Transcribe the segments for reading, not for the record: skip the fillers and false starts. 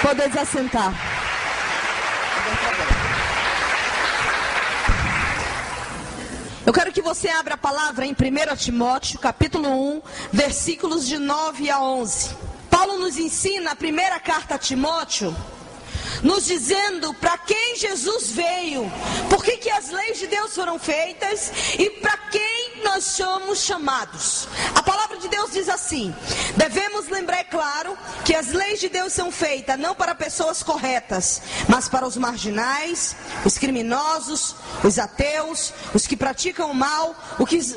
Poder desassentar. Eu quero que você abra a palavra em 1 Timóteo, capítulo 1, versículos de 9 a 11. Paulo nos ensina a primeira carta a Timóteo, nos dizendo para quem Jesus veio, por que as leis de Deus foram feitas e para quem nós somos chamados. A palavra de Deus diz assim: devemos lembrar, é claro, que as leis de Deus são feitas não para pessoas corretas, mas para os marginais, os criminosos, os ateus, os que praticam o mal,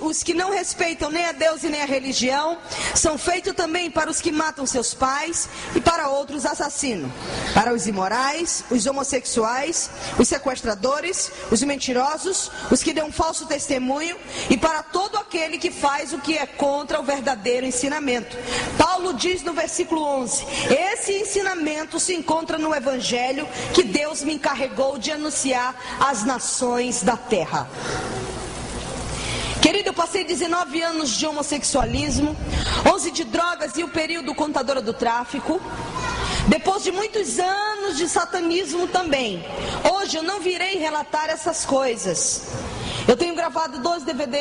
os que não respeitam nem a Deus e nem a religião. São feitos também para os que matam seus pais e para outros assassinos, para os imorais, os homossexuais, os sequestradores, os mentirosos, os que dão falso testemunho e para todo aquele que faz o que é contra o verdadeiro ensinamento. Paulo diz no versículo 11: esse ensinamento se encontra no Evangelho que Deus me encarregou de anunciar às nações da terra. Querido, eu passei 19 anos de homossexualismo, 11 de drogas e o período contadora do tráfico. Depois de muitos anos de satanismo também. Hoje eu não virei relatar essas coisas. Eu tenho gravado 2 DVD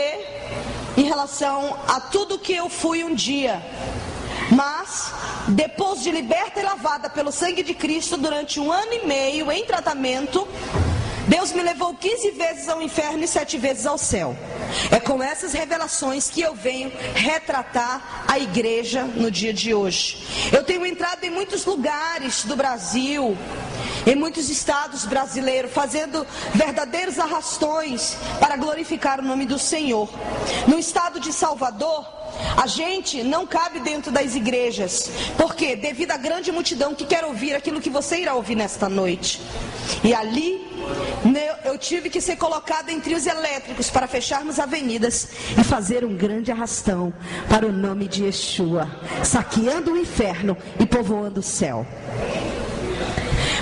em relação a tudo que eu fui um dia. Mas, depois de liberta e lavada pelo sangue de Cristo durante 1 ano e meio em tratamento, Deus me levou 15 vezes ao inferno e 7 vezes ao céu. É com essas revelações que eu venho retratar a igreja no dia de hoje. Eu tenho entrado em muitos lugares do Brasil, em muitos estados brasileiros, fazendo verdadeiros arrastões para glorificar o nome do Senhor. No estado de Salvador, a gente não cabe dentro das igrejas. Por quê? Devido à grande multidão que quer ouvir aquilo que você irá ouvir nesta noite. E ali eu tive que ser colocado em trios elétricos para fecharmos avenidas e fazer um grande arrastão para o nome de Yeshua, saqueando o inferno e povoando o céu.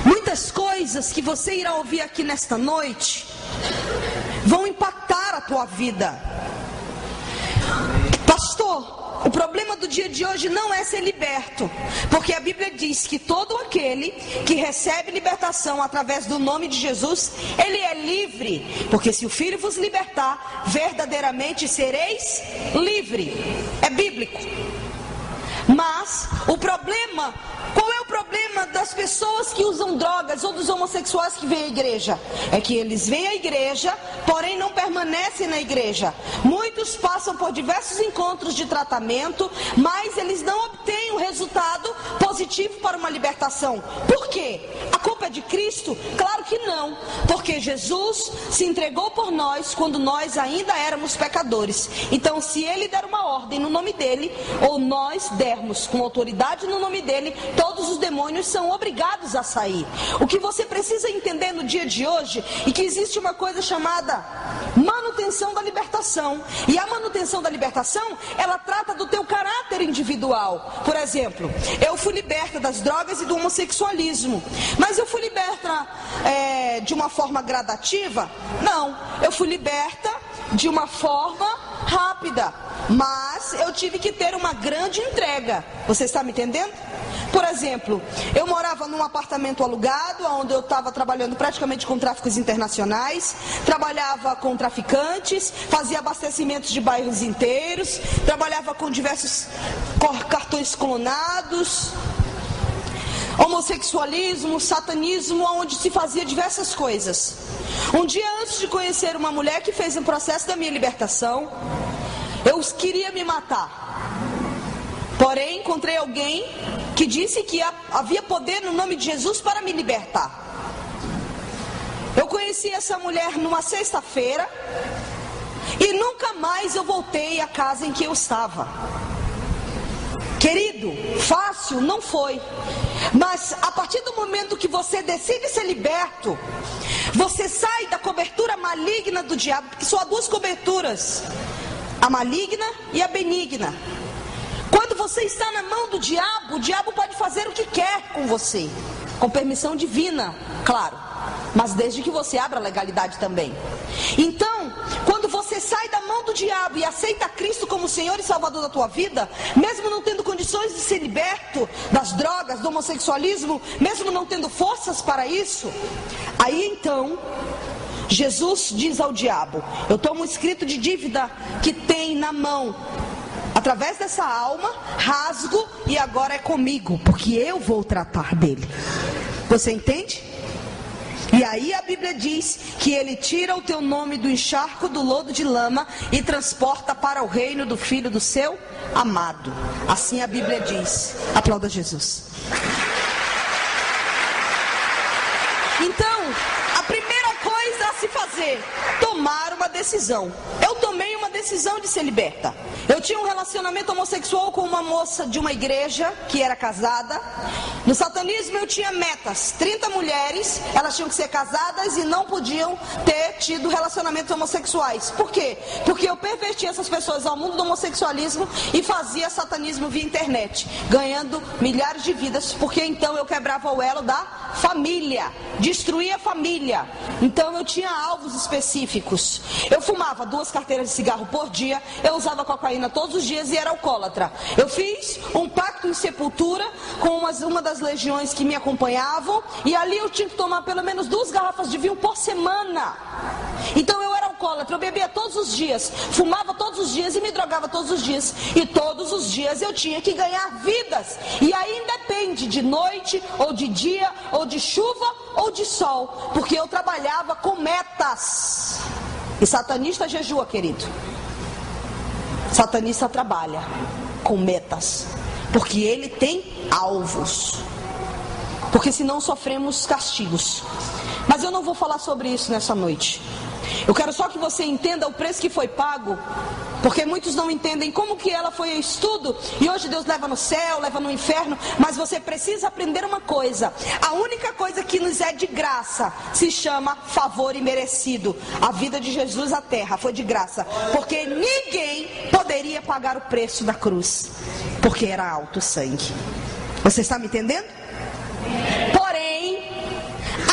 Muitas coisas que você irá ouvir aqui nesta noite vão impactar a tua vida. Pastor, o problema do dia de hoje não é ser liberto, porque a Bíblia diz que todo aquele que recebe libertação através do nome de Jesus, ele é livre, porque se o Filho vos libertar, verdadeiramente sereis livre. É bíblico. Mas o problema, qual é o problema das pessoas que usam drogas ou dos homossexuais que vêm à igreja? É que eles vêm à igreja, porém não permanecem na igreja. Muitos passam por diversos encontros de tratamento, mas eles não obtêm um resultado positivo para uma libertação. Por quê? A culpa é de Cristo? Claro que não, porque Jesus se entregou por nós quando nós ainda éramos pecadores. Então, se Ele der uma ordem no nome dEle, ou nós dermos com autoridade no nome dEle, todos os demônios são obrigados a sair. O que você precisa entender no dia de hoje é que existe uma coisa chamada manutenção da libertação. E a manutenção da libertação, ela trata do teu caráter individual. Por exemplo, eu fui liberta das drogas e do homossexualismo, mas eu fui liberta de uma forma gradativa? Não, eu fui liberta de uma forma rápida, mas eu tive que ter uma grande entrega. Você está me entendendo? Por exemplo, eu morava num apartamento alugado, onde eu estava trabalhando praticamente com tráficos internacionais, trabalhava com traficantes, fazia abastecimentos de bairros inteiros, trabalhava com diversos cartões clonados, homossexualismo, satanismo, onde se fazia diversas coisas. Um dia antes de conhecer uma mulher que fez um processo da minha libertação, eu queria me matar. Porém, encontrei alguém que disse que havia poder no nome de Jesus para me libertar. Eu conheci essa mulher numa sexta-feira e nunca mais eu voltei à casa em que eu estava. Querido, fácil não foi, mas a partir do momento que você decide ser liberto, você sai da cobertura maligna do diabo, porque só há 2 coberturas, a maligna e a benigna. Quando você está na mão do diabo, o diabo pode fazer o que quer com você, com permissão divina, claro, mas desde que você abra a legalidade também. Então, quando você você sai da mão do diabo e aceita Cristo como Senhor e Salvador da tua vida, mesmo não tendo condições de ser liberto das drogas, do homossexualismo, mesmo não tendo forças para isso, aí então Jesus diz ao diabo: eu tomo um escrito de dívida que tem na mão, através dessa alma, rasgo e agora é comigo, porque eu vou tratar dele. Você entende? E aí a Bíblia diz que ele tira o teu nome do encharco do lodo de lama e transporta para o reino do Filho do seu amado. Assim a Bíblia diz. Aplauda Jesus. Então, a primeira coisa a se fazer, tomar uma decisão. Eu tomei uma decisão de ser liberta. Eu tinha um relacionamento homossexual com uma moça de uma igreja que era casada. No satanismo eu tinha metas, 30 mulheres, elas tinham que ser casadas e não podiam ter tido relacionamentos homossexuais. Por quê? Porque eu pervertia essas pessoas ao mundo do homossexualismo e fazia satanismo via internet, ganhando milhares de vidas, porque então eu quebrava o elo da família, destruía a família. Então eu tinha alvos específicos. Eu fumava 2 carteiras de cigarro por dia, eu usava cocaína todos os dias e era alcoólatra. Eu fiz um pacto em sepultura com uma das legiões que me acompanhavam, e ali eu tinha que tomar pelo menos 2 garrafas de vinho por semana. Então eu era alcoólatra, eu bebia todos os dias, fumava todos os dias e me drogava todos os dias. E todos os dias eu tinha que ganhar vidas. E aí independe de noite, ou de dia, ou de chuva, ou de sol, porque eu trabalhava com metas. E satanista jejua, querido. Satanista trabalha com metas, porque ele tem alvos, porque senão sofremos castigos. Mas eu não vou falar sobre isso nessa noite. Eu quero só que você entenda o preço que foi pago, porque muitos não entendem como que ela foi a estudo e hoje Deus leva no céu, leva no inferno. Mas você precisa aprender uma coisa: a única coisa que nos é de graça se chama favor imerecido. A vida de Jesus à terra foi de graça, porque ninguém poderia pagar o preço da cruz, porque era alto sangue. Você está me entendendo? Porém,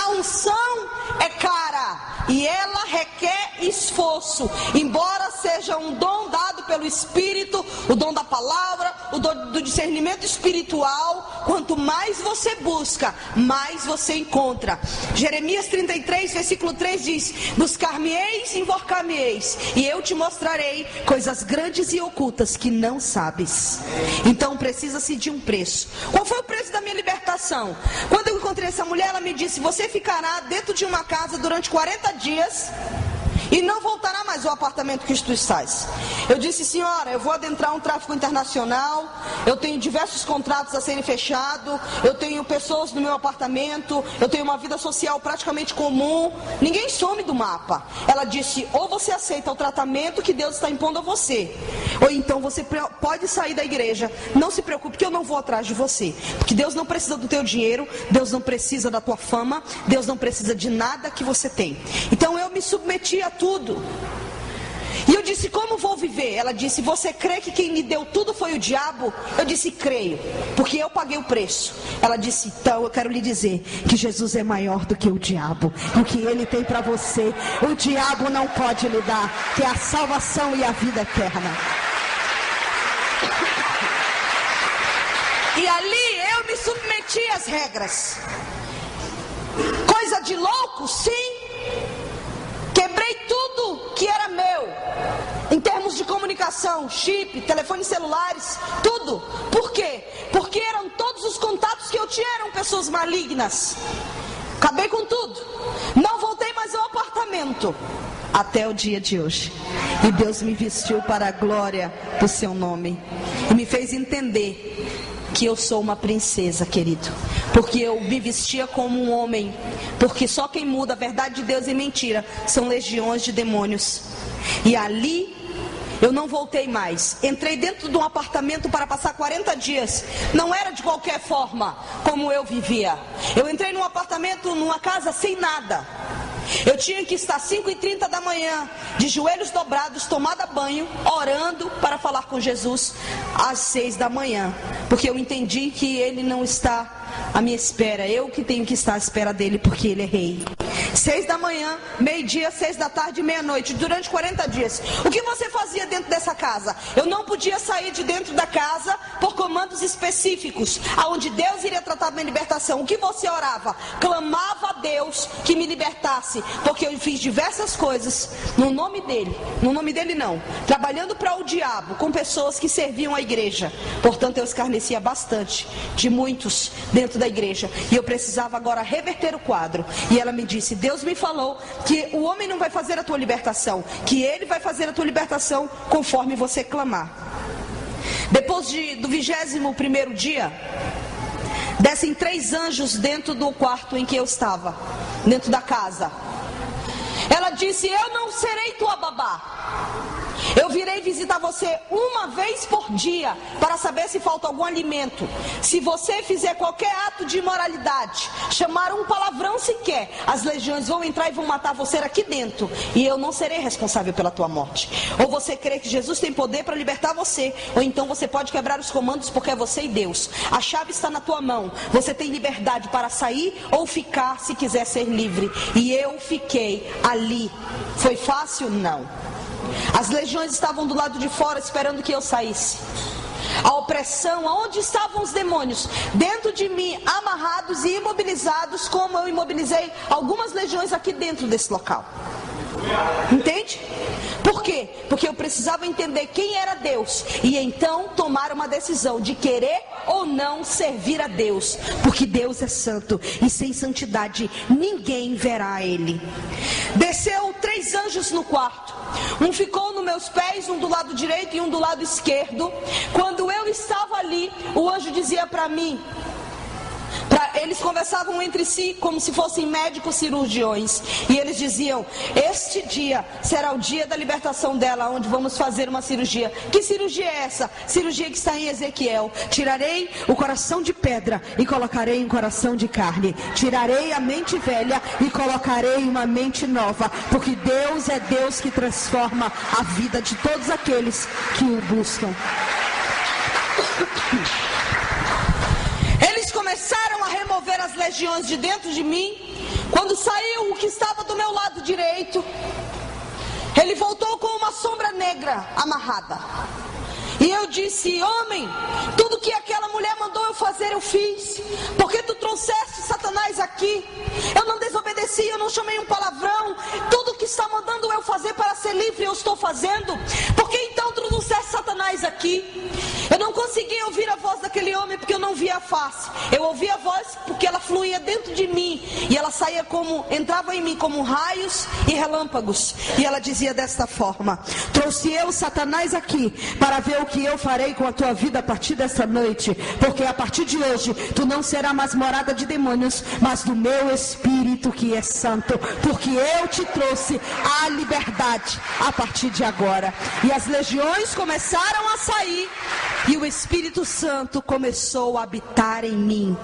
a unção é cara e ela requer esforço. Embora seja um dom dado pelo Espírito, o dom da palavra, o dom do discernimento espiritual, quanto mais você busca, mais você encontra. Jeremias 33, versículo 3 diz: buscar-me-eis, invocar-me-eis, e eu te mostrarei coisas grandes e ocultas que não sabes. Então precisa-se de um preço. Qual foi o preço da minha libertação? Quando eu encontrei essa mulher, ela me disse: você ficará dentro de uma casa durante 40 dias e não voltará mais ao apartamento que tu estás. Eu disse: senhora, eu vou adentrar um tráfico internacional, eu tenho diversos contratos a serem fechados, eu tenho pessoas no meu apartamento, eu tenho uma vida social praticamente comum, ninguém some do mapa. Ela disse: ou você aceita o tratamento que Deus está impondo a você, ou então você pode sair da igreja. Não se preocupe que eu não vou atrás de você, porque Deus não precisa do teu dinheiro, Deus não precisa da tua fama, Deus não precisa de nada que você tem. Então eu me submeti a tudo. E eu disse: como vou viver? Ela disse: você crê que quem me deu tudo foi o diabo? Eu disse: creio, porque eu paguei o preço. Ela disse: então eu quero lhe dizer que Jesus é maior do que o diabo. O que ele tem para você, o diabo não pode lhe dar, que é a salvação e a vida eterna. E ali eu me submeti às regras. Coisa de louco? Sim. Quebrei tudo que era meu, em termos de comunicação, chip, telefones celulares, tudo. Por quê? Porque eram todos os contatos que eu tinha eram pessoas malignas. Acabei com tudo. Não voltei mais ao apartamento até o dia de hoje. E Deus me vestiu para a glória do seu nome e me fez entender que eu sou uma princesa, querido, porque eu me vestia como um homem, porque só quem muda a verdade de Deus e mentira são legiões de demônios. E ali eu não voltei mais. Entrei dentro de um apartamento para passar 40 dias. Não era de qualquer forma como eu vivia. Eu entrei num apartamento, numa casa sem nada. Eu tinha que estar 5h30 da manhã, de joelhos dobrados, tomada banho, orando para falar com Jesus às 6 da manhã, porque eu entendi que Ele não está à minha espera. Eu que tenho que estar à espera dele, porque ele é rei. 6 da manhã, meio-dia, 6 da tarde, meia-noite, durante 40 dias. O que você fazia dentro dessa casa? Eu não podia sair de dentro da casa por comandos específicos, aonde Deus iria tratar da minha libertação. O que você orava? Clamava a Deus que me libertasse, porque eu fiz diversas coisas no nome dele. No nome dele não, trabalhando para o diabo, com pessoas que serviam a igreja. Portanto, eu escarnecia bastante de muitos dentro da igreja, e eu precisava agora reverter o quadro. E ela me disse: Deus me falou que o homem não vai fazer a tua libertação, que ele vai fazer a tua libertação conforme você clamar. Depois do 21º dia, descem 3 anjos dentro do quarto em que eu estava, dentro da casa. Ela disse: eu não serei tua babá. Eu virei visitar você uma vez por dia para saber se falta algum alimento. Se você fizer qualquer ato de imoralidade, chamar um palavrão sequer, as legiões vão entrar e vão matar você aqui dentro, e eu não serei responsável pela tua morte. Ou você crê que Jesus tem poder para libertar você, ou então você pode quebrar os comandos, porque é você e Deus. A chave está na tua mão. Você tem liberdade para sair ou ficar se quiser ser livre. E eu fiquei ali. Foi fácil? Não. As legiões estavam do lado de fora esperando que eu saísse. A opressão, aonde estavam os demônios? Dentro de mim, amarrados e imobilizados, como eu imobilizei algumas legiões aqui dentro desse local. Entende? Por quê? Porque eu precisava entender quem era Deus, e então tomar uma decisão de querer ou não servir a Deus, porque Deus é santo, e sem santidade ninguém verá Ele. Desceu 3 anjos no quarto. Um ficou nos meus pés, um do lado direito e um do lado esquerdo. Quando eu estava ali, o anjo dizia para mim, eles conversavam entre si como se fossem médicos cirurgiões, e eles diziam: este dia será o dia da libertação dela, onde vamos fazer uma cirurgia. Que cirurgia é essa? Cirurgia que está em Ezequiel: tirarei o coração de pedra e colocarei um coração de carne, tirarei a mente velha e colocarei uma mente nova, porque Deus é Deus que transforma a vida de todos aqueles que o buscam. Eles começaram a remover as legiões de dentro de mim. Quando saiu o que estava do meu lado direito, ele voltou com uma sombra negra amarrada. E eu disse: homem, tudo que aquela mulher mandou eu fazer, eu fiz. Porque tu trouxeste Satanás aqui. Eu não desobedeci, eu não chamei um palavrão. Tudo que está mandando eu fazer para ser livre, eu estou fazendo. Porque então tu trouxeste Satanás aqui. Eu não consegui ouvir a voz daquele homem porque eu não via a face. Eu ouvi a voz porque ela fluía dentro de mim, e ela saía entrava em mim como raios e relâmpagos. E ela dizia desta forma: trouxe eu Satanás aqui para ver o que eu farei com a tua vida a partir desta noite. Porque a partir de hoje tu não será mais morada de demônios, mas do meu Espírito que é santo. Porque eu te trouxe a liberdade a partir de agora. E as legiões começaram a sair, e o Espírito Santo começou a habitar em mim.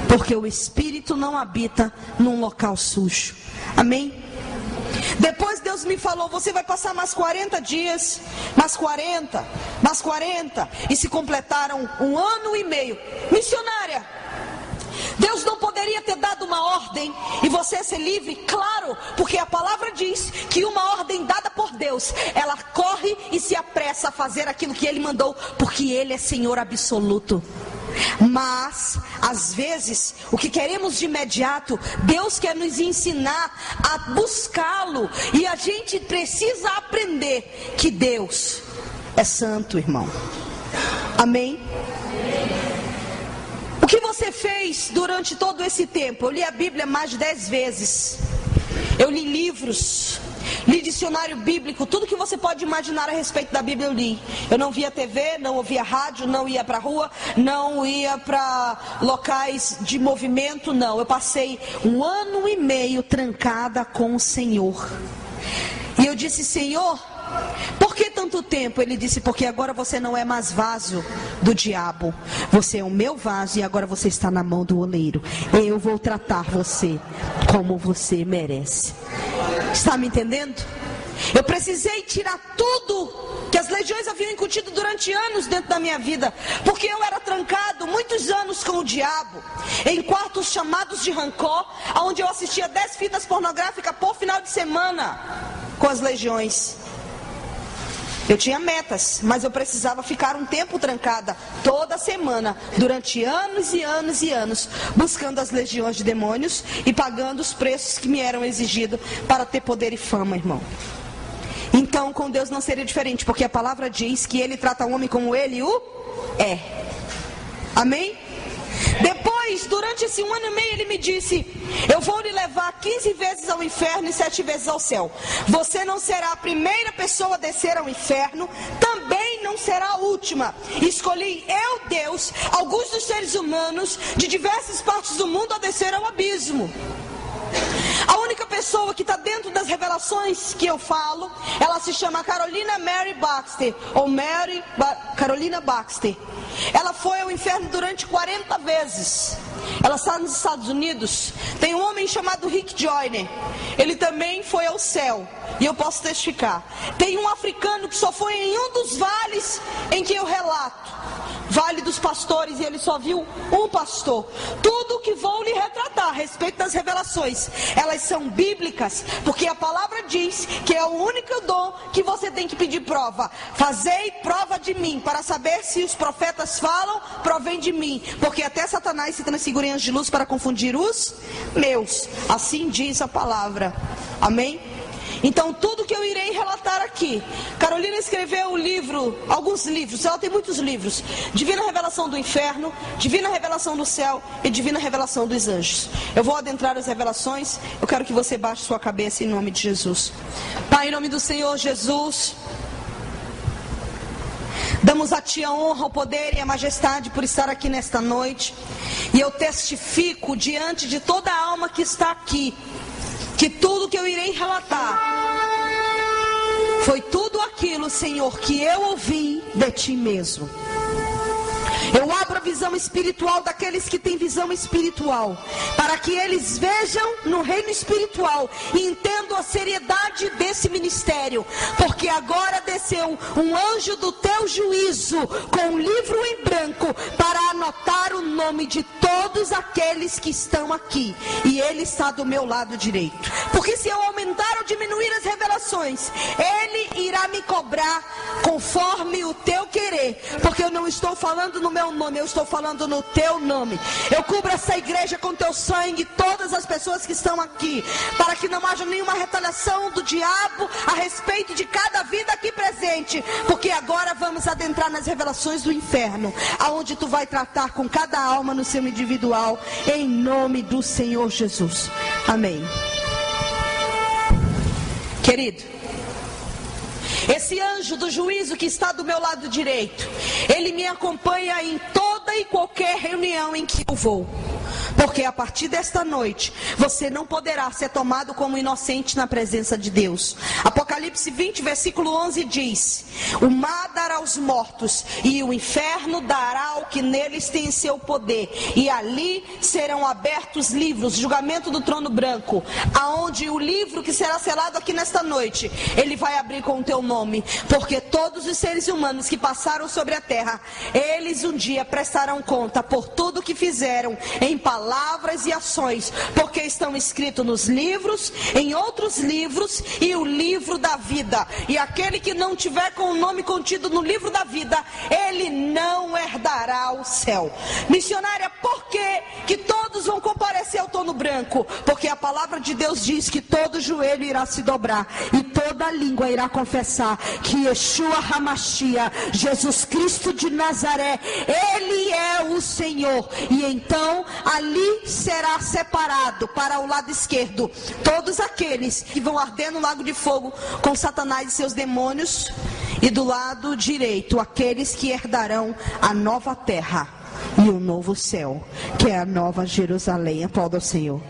Porque o Espírito não habita num local sujo. Amém? Depois Deus me falou: você vai passar mais 40 dias, mais 40, mais 40. E se completaram 1 ano e meio. Missionária, Deus não poderia ter dado uma ordem e você ser livre? Claro, porque a palavra diz que uma ordem dada por Deus, ela corre e se apressa a fazer aquilo que Ele mandou, porque Ele é Senhor absoluto. Mas, às vezes, o que queremos de imediato, Deus quer nos ensinar a buscá-lo. E a gente precisa aprender que Deus é santo, irmão. Amém? O que você fez durante todo esse tempo? Eu li a Bíblia mais de 10 vezes. Eu li livros, li dicionário bíblico, tudo que você pode imaginar a respeito da Bíblia eu li. Eu não via TV, não ouvia rádio, não ia para a rua, não ia para locais de movimento, não. Eu passei 1 ano e meio trancada com o Senhor. E eu disse: Senhor, por que tanto tempo? Ele disse: porque agora você não é mais vaso do diabo. Você é o meu vaso e agora você está na mão do oleiro. Eu vou tratar você como você merece. Está me entendendo? Eu precisei tirar tudo que as legiões haviam incutido durante anos dentro da minha vida, porque eu era trancado muitos anos com o diabo, em quartos chamados de rancor, onde eu assistia 10 fitas pornográficas por final de semana com as legiões. Eu tinha metas, mas eu precisava ficar um tempo trancada toda semana, durante anos e anos e anos, buscando as legiões de demônios e pagando os preços que me eram exigidos para ter poder e fama, irmão. Então, com Deus não seria diferente, porque a palavra diz que Ele trata o homem como Ele o é. Amém? Depois, durante esse 1 ano e meio, Ele me disse: eu vou lhe levar 15 vezes ao inferno e 7 vezes ao céu. Você não será a primeira pessoa a descer ao inferno, também não será a última. Escolhi eu, Deus, alguns dos seres humanos de diversas partes do mundo a descer ao abismo. A única pessoa que está dentro das revelações que eu falo, ela se chama Carolina Mary Baxter, ou Carolina Baxter. Ela foi ao inferno durante 40 vezes. Ela está nos Estados Unidos. Tem um homem chamado Rick Joyner. Ele também foi ao céu, e eu posso testificar. Tem um africano que só foi em um dos vales em que eu relato, Vale dos Pastores, e ele só viu um pastor. Tudo que vou lhe retratar a respeito das revelações, elas são bíblicas, porque a palavra diz que é o único dom que você tem que pedir prova. Fazei prova de mim, para saber se os profetas falam, provém de mim, porque até Satanás se transfigura em anjos de luz para confundir os meus. Assim diz a palavra. Amém? Então, tudo que eu irei relatar aqui, Carolina escreveu alguns livros, ela tem muitos livros: Divina Revelação do Inferno, Divina Revelação do Céu e Divina Revelação dos Anjos. Eu vou adentrar as revelações. Eu quero que você baixe sua cabeça em nome de Jesus. Pai, em nome do Senhor Jesus, damos a Ti a honra, o poder e a majestade por estar aqui nesta noite. E eu testifico diante de toda a alma que está aqui, que tudo que eu irei relatar foi tudo aquilo, Senhor, que eu ouvi de Ti mesmo. Eu abro a visão espiritual daqueles que têm visão espiritual, para que eles vejam no reino espiritual e entendam a seriedade desse ministério, porque agora desceu um anjo do Teu juízo com um livro em branco para anotar o nome de todos aqueles que estão aqui, e Ele está do meu lado direito. Porque se eu aumentar ou diminuir as revelações, Ele irá me cobrar conforme o Teu querer, porque eu não estou falando no meu nome, eu estou falando no Teu nome. Eu cubro essa igreja com Teu sangue, todas as pessoas que estão aqui, para que não haja nenhuma retaliação do diabo a respeito de cada vida aqui presente, porque agora vamos adentrar nas revelações do inferno, aonde Tu vai tratar com cada alma no seu individual, em nome do Senhor Jesus. Amém. Querido, esse anjo do juízo que está do meu lado direito, ele me acompanha em toda e qualquer reunião em que eu vou. Porque a partir desta noite, você não poderá ser tomado como inocente na presença de Deus. Apocalipse 20, versículo 11 diz: o mar dará aos mortos, e o inferno dará ao que neles tem seu poder. E ali serão abertos livros, julgamento do trono branco, aonde o livro que será selado aqui nesta noite, ele vai abrir com o teu nome. Porque todos os seres humanos que passaram sobre a terra, eles um dia prestarão conta por tudo que fizeram, em palavras e ações, porque estão escritos nos livros, em outros livros, e o livro da vida. E aquele que não tiver com o nome contido no livro da vida, ele não herdará o céu. Missionária, por que todos vão comparecer ao trono branco? Porque a palavra de Deus diz que todo joelho irá se dobrar e toda língua irá confessar que Yeshua HaMashiach, Jesus Cristo de Nazaré, Ele é o Senhor. E então ali será separado para o lado esquerdo todos aqueles que vão arder no lago de fogo com Satanás e seus demônios, e do lado direito aqueles que herdarão a nova terra e o novo céu, que é a nova Jerusalém. Aplauda ao Senhor.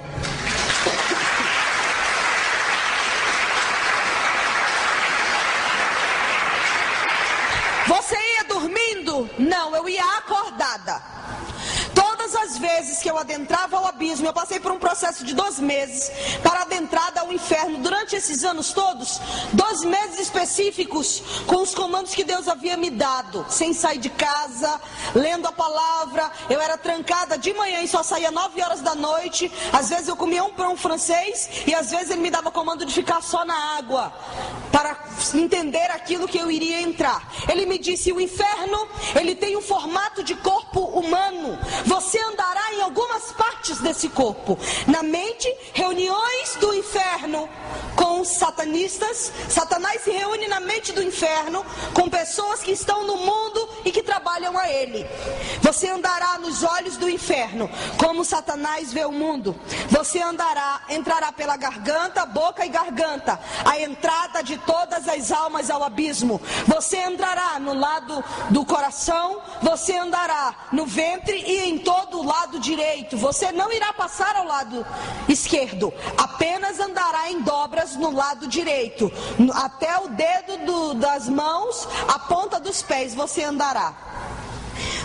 Você ia dormindo? Não, eu ia acordada. Todas as vezes que eu adentrava ao abismo, eu passei por um processo de 2 meses para adentrada ao inferno. Durante esses anos todos, 2 meses específicos com os comandos que Deus havia me dado, sem sair de casa, lendo a palavra. Eu era trancada de manhã e só saía 9 horas da noite. Às vezes eu comia um pão francês e às vezes ele me dava comando de ficar só na água, para entender aquilo que eu iria entrar. Ele me disse: o inferno, ele tem um formato de corpo humano. Você andará em algumas partes desse corpo. Na mente, reuniões do inferno com satanistas. Satanás se reúne na mente do inferno com pessoas que estão no mundo e que trabalham a ele. Você andará nos olhos do inferno, como Satanás vê o mundo. Você entrará pela garganta, boca e garganta, a entrada de todas as almas ao abismo. Você andará no lado do coração, você andará no ventre e em todo o lado direito. Você não irá passar ao lado esquerdo, apenas andará em dobras no lado direito, até o dedo das mãos, a ponta dos pés você andará.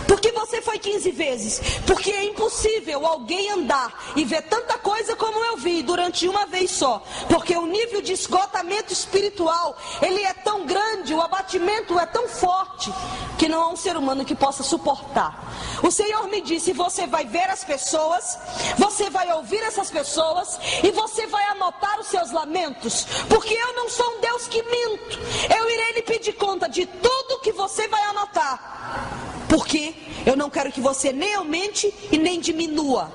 Por que você foi 15 vezes? Porque é impossível alguém andar e ver tanta coisa como eu vi durante uma vez só. Porque o nível de esgotamento espiritual, ele é tão grande, o abatimento é tão forte, que não há um ser humano que possa suportar. O Senhor me disse: você vai ver as pessoas, você vai ouvir essas pessoas e você vai anotar os seus lamentos. Porque eu não sou um Deus que minto. Eu irei lhe pedir conta de tudo que você vai anotar. Porque eu não quero que você nem aumente e nem diminua.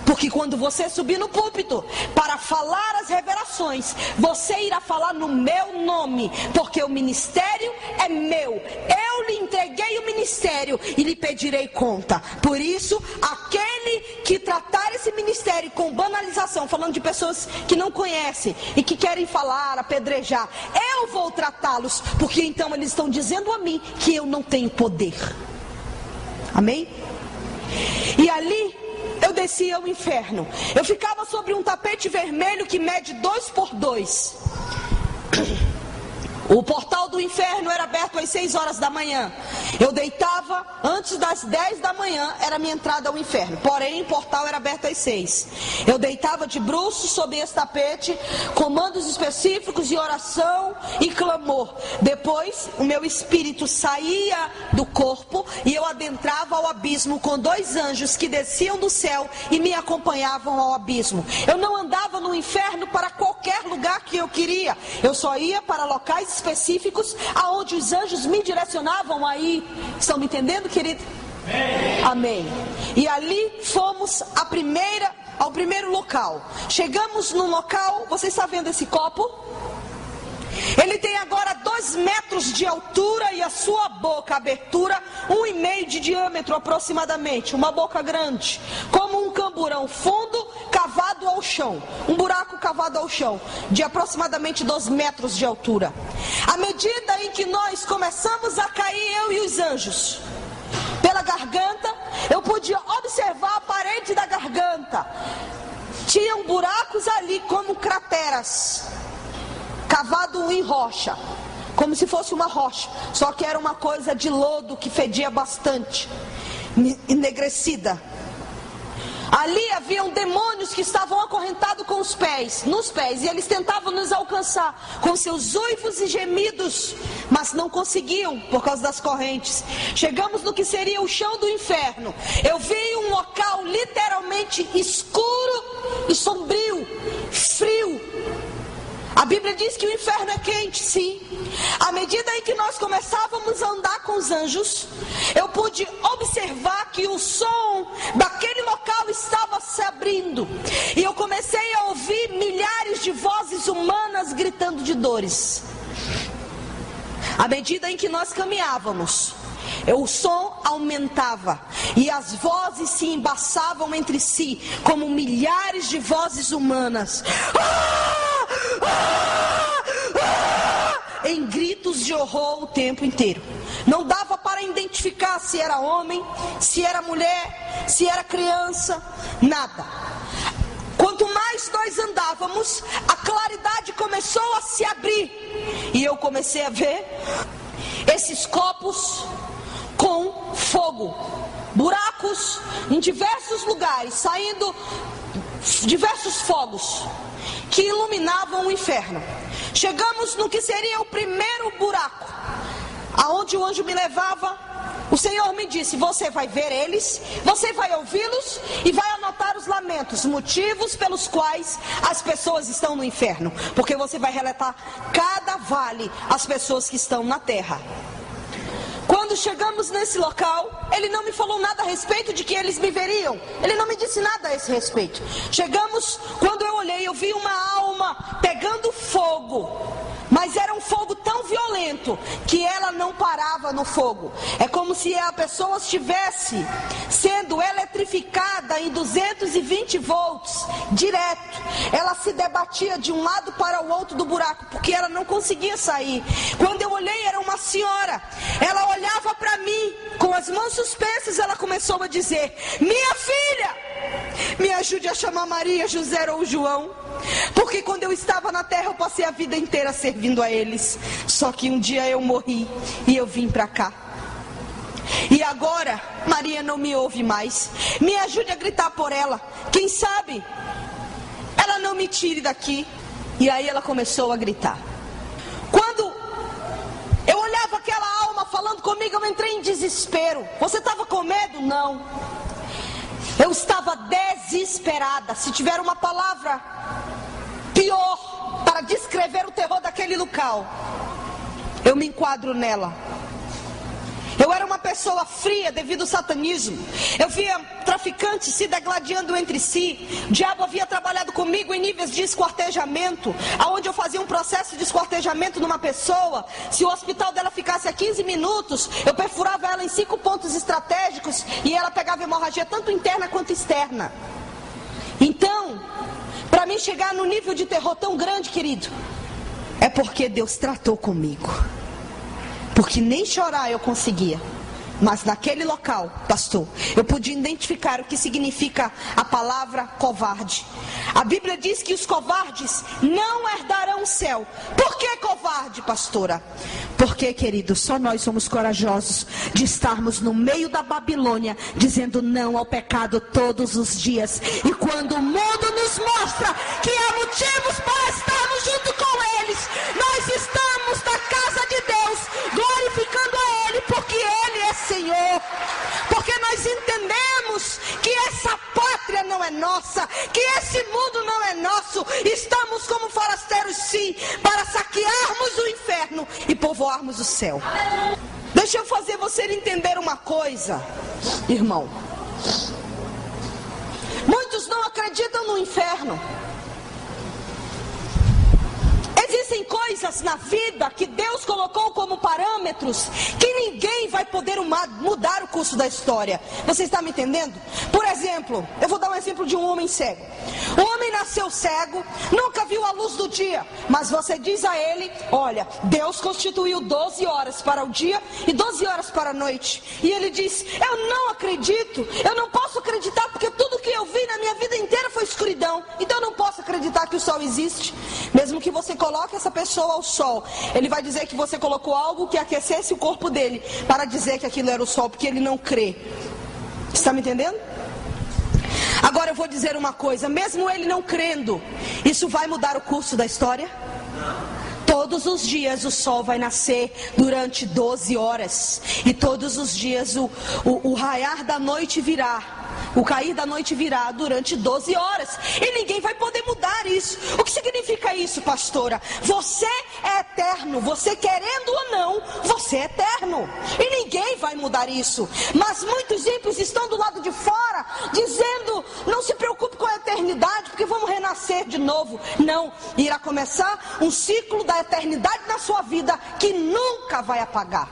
Porque quando você subir no púlpito para falar as revelações, você irá falar no meu nome. Porque o ministério é meu. Eu lhe entreguei o ministério e lhe pedirei conta. Por isso, aquele que tratar esse ministério com banalização, falando de pessoas que não conhecem e que querem falar, apedrejar, eu vou tratá-los. Porque então eles estão dizendo a mim que eu não tenho poder. Amém? E ali eu descia ao inferno. Eu ficava sobre um tapete vermelho que mede 2 por 2. O portal do inferno era aberto às 6 horas da manhã. Eu deitava antes das 10 da manhã, era a minha entrada ao inferno. Porém, o portal era aberto às 6. Eu deitava de bruços sob esse tapete, comandos específicos e oração e clamor. Depois, o meu espírito saía do corpo e eu adentrava ao abismo com 2 anjos que desciam do céu e me acompanhavam ao abismo. Eu não andava no inferno para qualquer lugar que eu queria. Eu só ia para locais específicos aonde os anjos me direcionavam a ir. Estão me entendendo, querido? Amém. E ali fomos ao primeiro local. Chegamos no local, você está vendo esse copo? Ele tem agora 2 metros de altura e a sua boca, a abertura, 1,5 de diâmetro aproximadamente. Uma boca grande, como um camburão fundo cavado ao chão. Um buraco cavado ao chão, de aproximadamente 2 metros de altura. À medida em que nós começamos a cair, eu e os anjos, pela garganta, eu podia observar a parede da garganta. Tinham buracos ali como crateras, cavado em rocha, como se fosse uma rocha, só que era uma coisa de lodo que fedia bastante, enegrecida. Ali haviam demônios que estavam acorrentados nos pés, e eles tentavam nos alcançar com seus uivos e gemidos, mas não conseguiam por causa das correntes. Chegamos no que seria o chão do inferno. Eu vi um local literalmente escuro e sombrio, frio. A Bíblia diz que o inferno é quente, sim. À medida em que nós começávamos a andar com os anjos, eu pude observar que o som daquele local estava se abrindo. E eu comecei a ouvir milhares de vozes humanas gritando de dores. À medida em que nós caminhávamos, o som aumentava e as vozes se embaçavam entre si, como milhares de vozes humanas. Em gritos de horror o tempo inteiro. Não dava para identificar se era homem, se era mulher, se era criança, nada. Quanto mais nós andávamos, a claridade começou a se abrir. E eu comecei a ver esses copos com fogo. buracos em diversos lugares, saindo diversos fogos que iluminavam o inferno. Chegamos no que seria o primeiro buraco, aonde o anjo me levava. O Senhor me disse: você vai ver eles, você vai ouvi-los e vai anotar os lamentos, motivos pelos quais as pessoas estão no inferno, porque você vai relatar cada vale as pessoas que estão na terra. Quando chegamos nesse local, ele não me falou nada a respeito de que eles me veriam. Ele não me disse nada a esse respeito. Chegamos, quando eu olhei, eu vi uma alma pegando fogo. Mas era um fogo tão violento que ela não parava no fogo. É como se a pessoa estivesse sendo eletrificada em 220 volts, direto. Ela se debatia de um lado para o outro do buraco, porque ela não conseguia sair. Quando eu olhei, era uma senhora. Ela olhava para mim, com as mãos suspensas, ela começou a dizer: minha filha, me ajude a chamar Maria, José ou João. Porque quando eu estava na terra, eu passei a vida inteira servindo a eles. Só que um dia eu morri e eu vim para cá. E agora, Maria não me ouve mais. Me ajude a gritar por ela. Quem sabe ela não me tire daqui. E aí ela começou a gritar. Quando eu olhava aquela alma falando comigo, eu entrei em desespero. Você estava com medo? Não. Eu estava desesperada. Se tiver uma palavra pior para descrever o terror daquele local, eu me enquadro nela. Eu era uma pessoa fria devido ao satanismo. Eu via traficantes se degladiando entre si. O diabo havia trabalhado comigo em níveis de esquartejamento, aonde eu fazia um processo de esquartejamento numa pessoa. Se o hospital dela ficasse a 15 minutos, eu perfurava ela em 5 pontos estratégicos e ela pegava hemorragia tanto interna quanto externa. Então, para mim chegar no nível de terror tão grande, querido, é porque Deus tratou comigo. Porque nem chorar eu conseguia. Mas naquele local, pastor, eu pude identificar o que significa a palavra covarde. A Bíblia diz que os covardes não herdarão o céu. Por que covarde, pastora? Porque, querido, só nós somos corajosos de estarmos no meio da Babilônia, dizendo não ao pecado todos os dias. E quando o mundo nos mostra que há motivos para estarmos junto com eles, nós estamos na casa de Deus, glorificando a Ele, porque Ele é Senhor. Porque nós entendemos que essa pátria não é nossa, que esse mundo não é nosso. Estamos como forasteiros, sim, para saquearmos o inferno e povoarmos o céu. Deixa eu fazer você entender uma coisa, irmão. Muitos não acreditam no inferno. Existem coisas na vida que Deus colocou como parâmetros que ninguém vai poder mudar o curso da história. Você está me entendendo? Por exemplo, eu vou dar um exemplo de um homem cego. O homem nasceu cego, nunca viu a luz do dia, mas você diz a ele: olha, Deus constituiu 12 horas para o dia e 12 horas para a noite. E ele diz: eu não acredito, eu não posso acreditar, porque tudo que eu vi na minha vida inteira foi escuridão. Então eu não posso acreditar que o sol existe. Mesmo que você coloque essa pessoa ao sol, ele vai dizer que você colocou algo que aquecesse o corpo dele para dizer que aquilo era o sol, porque ele não crê. Está me entendendo? Agora eu vou dizer uma coisa: mesmo ele não crendo, isso vai mudar o curso da história? Todos os dias o sol vai nascer durante 12 horas. E todos os dias o raiar da noite virá. O cair da noite virá durante 12 horas. E ninguém vai poder mudar isso. O que significa isso, pastora? Você é eterno. Você querendo ou não, você é eterno. E ninguém vai mudar isso. Mas muitos ímpios estão do lado de fora, dizendo: não se preocupe com a eternidade, porque vamos renascer de novo. Não, irá começar um ciclo da eternidade na sua vida que nunca vai apagar.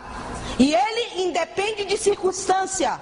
E ele independe de circunstância.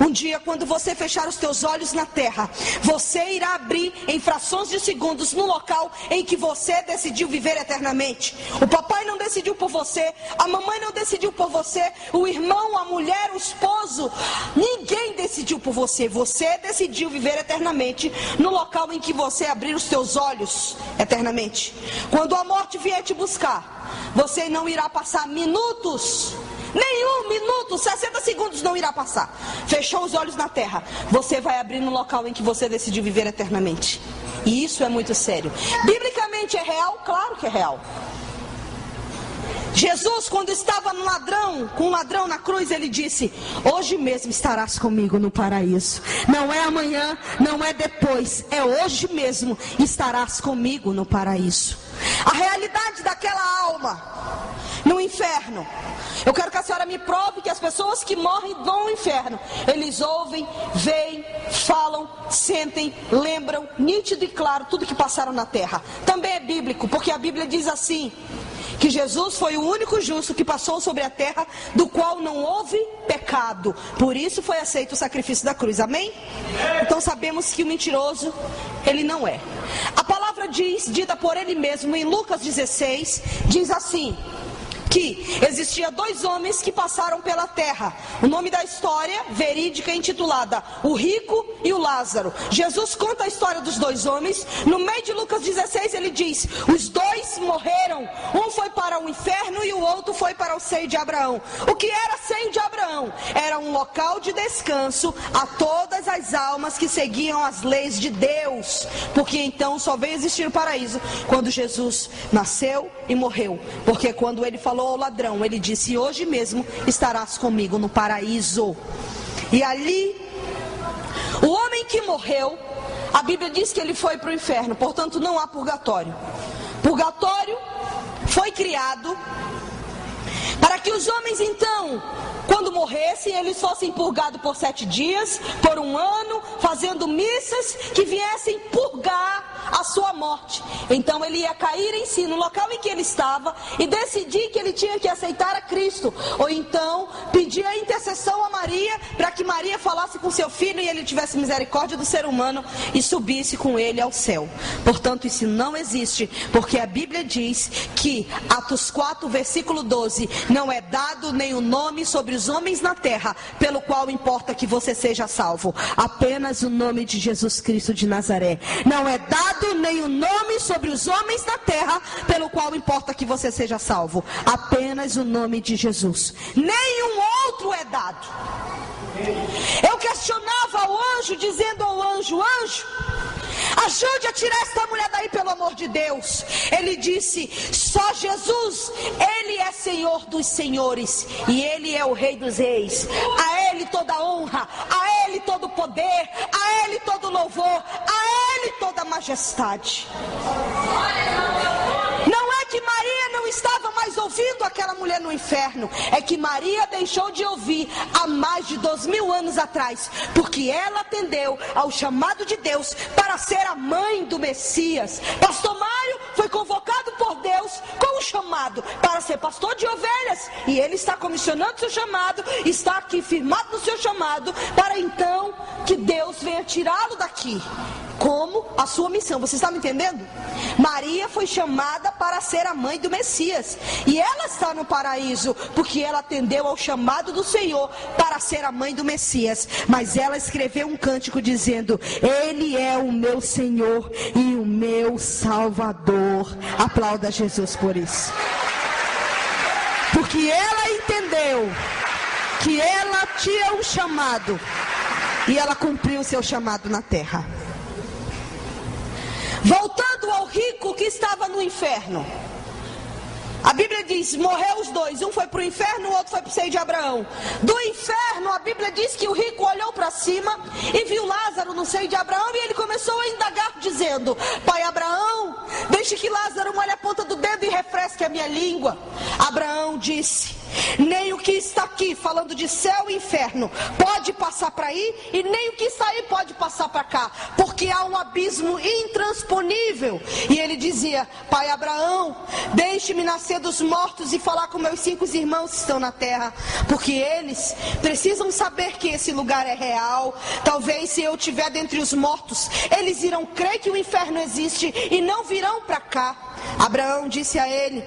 Um dia, quando você fechar os teus olhos na terra, você irá abrir em frações de segundos no local em que você decidiu viver eternamente. O papai não decidiu por você, a mamãe não decidiu por você, o irmão, a mulher, o esposo, ninguém decidiu por você. Você decidiu viver eternamente no local em que você abrir os teus olhos eternamente. Quando a morte vier te buscar, você não irá passar minutos nenhum minuto, 60 segundos não irá passar. Fechou os olhos na terra, você vai abrir no local em que você decidiu viver eternamente. E isso é muito sério. Biblicamente é real? Claro que é real. Jesus, quando estava com um ladrão na cruz, ele disse: hoje mesmo estarás comigo no paraíso. Não é amanhã, não é depois, é hoje mesmo estarás comigo no paraíso. A realidade daquela alma no inferno, eu quero que a senhora me prove que as pessoas que morrem vão ao inferno. Eles ouvem, veem, falam, sentem, lembram, nítido e claro, tudo que passaram na terra. Também é bíblico, porque a Bíblia diz assim, que Jesus foi o único justo que passou sobre a terra, do qual não houve pecado. Por isso foi aceito o sacrifício da cruz, amém? Então sabemos que o mentiroso, ele não é. A palavra diz, dita por ele mesmo em Lucas 16, diz assim, que existia 2 homens que passaram pela terra. O nome da história verídica é intitulada O Rico e o Lázaro. Jesus conta a história dos 2 homens. No meio de Lucas 16 ele diz: os 2 morreram, um foi para o inferno e o outro foi para o seio de Abraão. O que era seio de Abraão? Era um local de descanso a todas as almas que seguiam as leis de Deus, porque então só veio existir o paraíso quando Jesus nasceu e morreu. Porque quando ele falou ao ladrão, ele disse: hoje mesmo estarás comigo no paraíso. E ali, o homem que morreu, a Bíblia diz que ele foi para o inferno. Portanto não há purgatório. Purgatório foi criado para que os homens então, quando morressem, eles fossem purgados por 7 dias, por 1 ano, fazendo missas que viessem purgar a sua morte. Então ele ia cair em si, no local em que ele estava, e decidir que ele tinha que aceitar a Cristo, ou então pedir a intercessão a Maria, para que Maria falasse com seu filho e ele tivesse misericórdia do ser humano e subisse com ele ao céu. Portanto isso não existe, porque a Bíblia diz que Atos 4 versículo 12, não é dado nenhum nome sobre os homens na terra, pelo qual importa que você seja salvo, apenas o nome de Jesus Cristo de Nazaré. Não é dado nenhum nome sobre os homens na terra, pelo qual importa que você seja salvo, apenas o nome de Jesus. Nenhum outro é dado. Eu questionava o anjo, dizendo ao anjo: anjo, ajude a tirar esta mulher daí, pelo amor de Deus. Ele disse: só Jesus, Ele é Senhor dos senhores e Ele é o Rei dos reis. A Ele toda honra, a Ele todo poder, a Ele todo louvor, a Ele toda majestade. Não é que Maria não estava mais ouvindo aquela mulher no inferno, é que Maria deixou de ouvir há mais de 2000 anos atrás, porque ela atendeu ao chamado de Deus para ser a mãe do Messias. Pastor Mário foi convocado por Deus com o chamado para ser pastor de ovelhas, e ele está comissionando seu chamado, está aqui firmado no seu chamado, para então que Deus venha tirá-lo daqui como a sua missão. Você está me entendendo? Maria foi chamada para ser a mãe do Messias, e ela está no paraíso porque ela atendeu ao chamado do Senhor para ser a mãe do Messias. Mas ela escreveu um cântico dizendo: Ele é o meu Senhor e o meu Salvador. Aplauda Jesus por isso, porque ela entendeu que ela tinha um chamado e ela cumpriu o seu chamado na terra. Voltando ao rico que estava no inferno, a Bíblia diz: morreu os 2, um foi para o inferno, o outro foi para o seio de Abraão. Do inferno, a Bíblia diz que o rico olhou para cima e viu Lázaro no seio de Abraão, e ele começou a indagar dizendo: pai Abraão, deixe que Lázaro molhe a ponta do dedo e refresque a minha língua. Abraão disse: nem o que está aqui, falando de céu e inferno, pode passar para aí, e nem o que está aí pode passar para cá, porque há um abismo intransponível. E ele dizia: pai Abraão, deixe-me nascer dos mortos e falar com meus 5 irmãos que estão na terra, porque eles precisam saber que esse lugar é real. Talvez se eu estiver dentre os mortos, eles irão crer que o inferno existe e não virão para cá. Abraão disse a ele: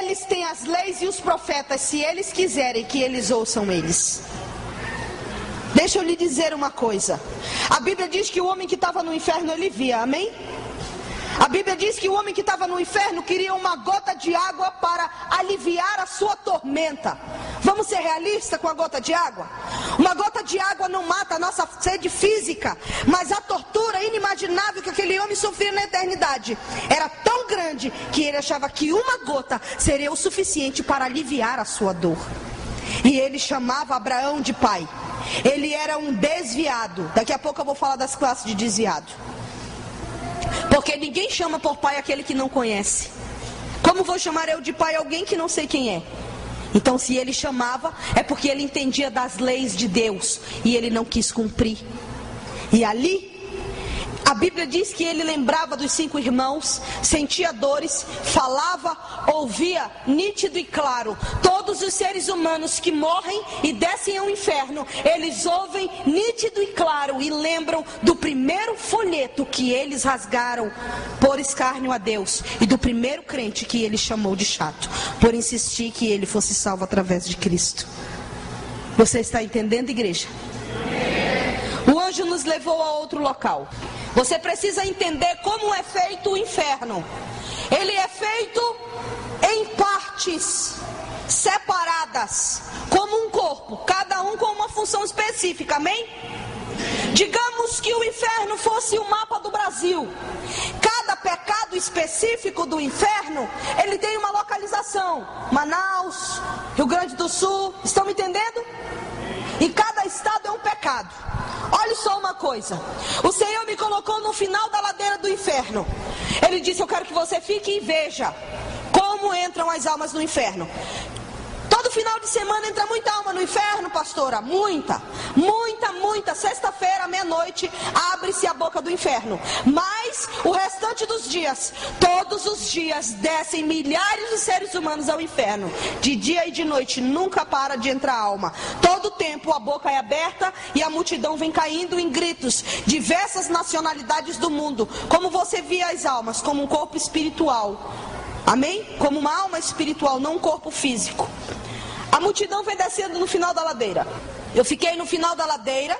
eles têm as leis e os profetas, se eles quiserem que eles ouçam eles. Deixa eu lhe dizer uma coisa. A Bíblia diz que o homem que estava no inferno, ele via, amém? A Bíblia diz que o homem que estava no inferno queria uma gota de água para aliviar a sua tormenta. Vamos ser realistas com a gota de água? Uma gota de água não mata a nossa sede física, mas a tortura inimaginável que aquele homem sofria na eternidade era tão grande que ele achava que uma gota seria o suficiente para aliviar a sua dor. E ele chamava Abraão de pai. Ele era um desviado. Daqui a pouco eu vou falar das classes de desviado. Porque ninguém chama por pai aquele que não conhece. Como vou chamar eu de pai alguém que não sei quem é? Então, se ele chamava, é porque ele entendia das leis de Deus e ele não quis cumprir. E ali, a Bíblia diz que ele lembrava dos 5 irmãos, sentia dores, falava, ouvia nítido e claro. Todos os seres humanos que morrem e descem ao inferno, eles ouvem nítido e claro e lembram do primeiro folheto que eles rasgaram por escárnio a Deus e do primeiro crente que ele chamou de chato, por insistir que ele fosse salvo através de Cristo. Você está entendendo, igreja? O anjo nos levou a outro local. Você precisa entender como é feito o inferno. Ele é feito em partes separadas, como um corpo, cada um com uma função específica, amém? Digamos que o inferno fosse o mapa do Brasil. Cada pecado específico do inferno, ele tem uma localização. Manaus, Rio Grande do Sul, estão me entendendo? E cada estado é um pecado. Olha só uma coisa. O Senhor me colocou no final da ladeira do inferno. Ele disse: eu quero que você fique e veja como entram as almas no inferno. Todo final de semana entra muita alma no inferno, pastora. Muita. Sexta-feira, meia-noite, abre-se a boca do inferno. Mas o restante dos dias, todos os dias, descem milhares de seres humanos ao inferno. De dia e de noite, nunca para de entrar alma. Todo tempo a boca é aberta e a multidão vem caindo em gritos. Diversas nacionalidades do mundo. Como você via as almas? Como um corpo espiritual. Amém? Como uma alma espiritual, não um corpo físico. A multidão vem descendo no final da ladeira. Eu fiquei no final da ladeira.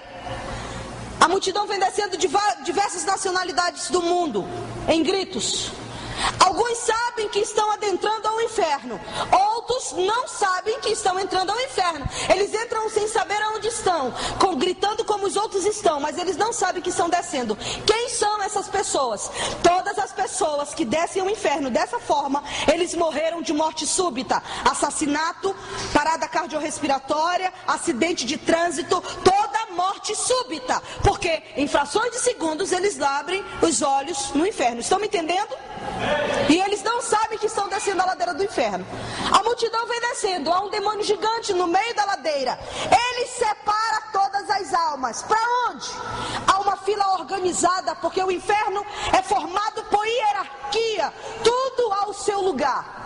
A multidão vem descendo de diversas nacionalidades do mundo, em gritos. Alguns sabem que estão adentrando ao inferno. Outros não sabem que estão entrando ao inferno. Eles entram sem saber aonde estão, gritando como os outros estão, mas eles não sabem que estão descendo. Quem são essas pessoas? Todas as pessoas que descem ao inferno dessa forma, eles morreram de morte súbita, assassinato, parada cardiorrespiratória, acidente de trânsito, toda morte súbita, porque em frações de segundos eles abrem os olhos no inferno. Estão me entendendo? E eles não sabem que estão descendo a ladeira do inferno. A multidão vem descendo. Há um demônio gigante no meio da ladeira. Ele separa todas as almas. Para onde? Há uma fila organizada, porque o inferno é formado por hierarquia. Tudo ao seu lugar.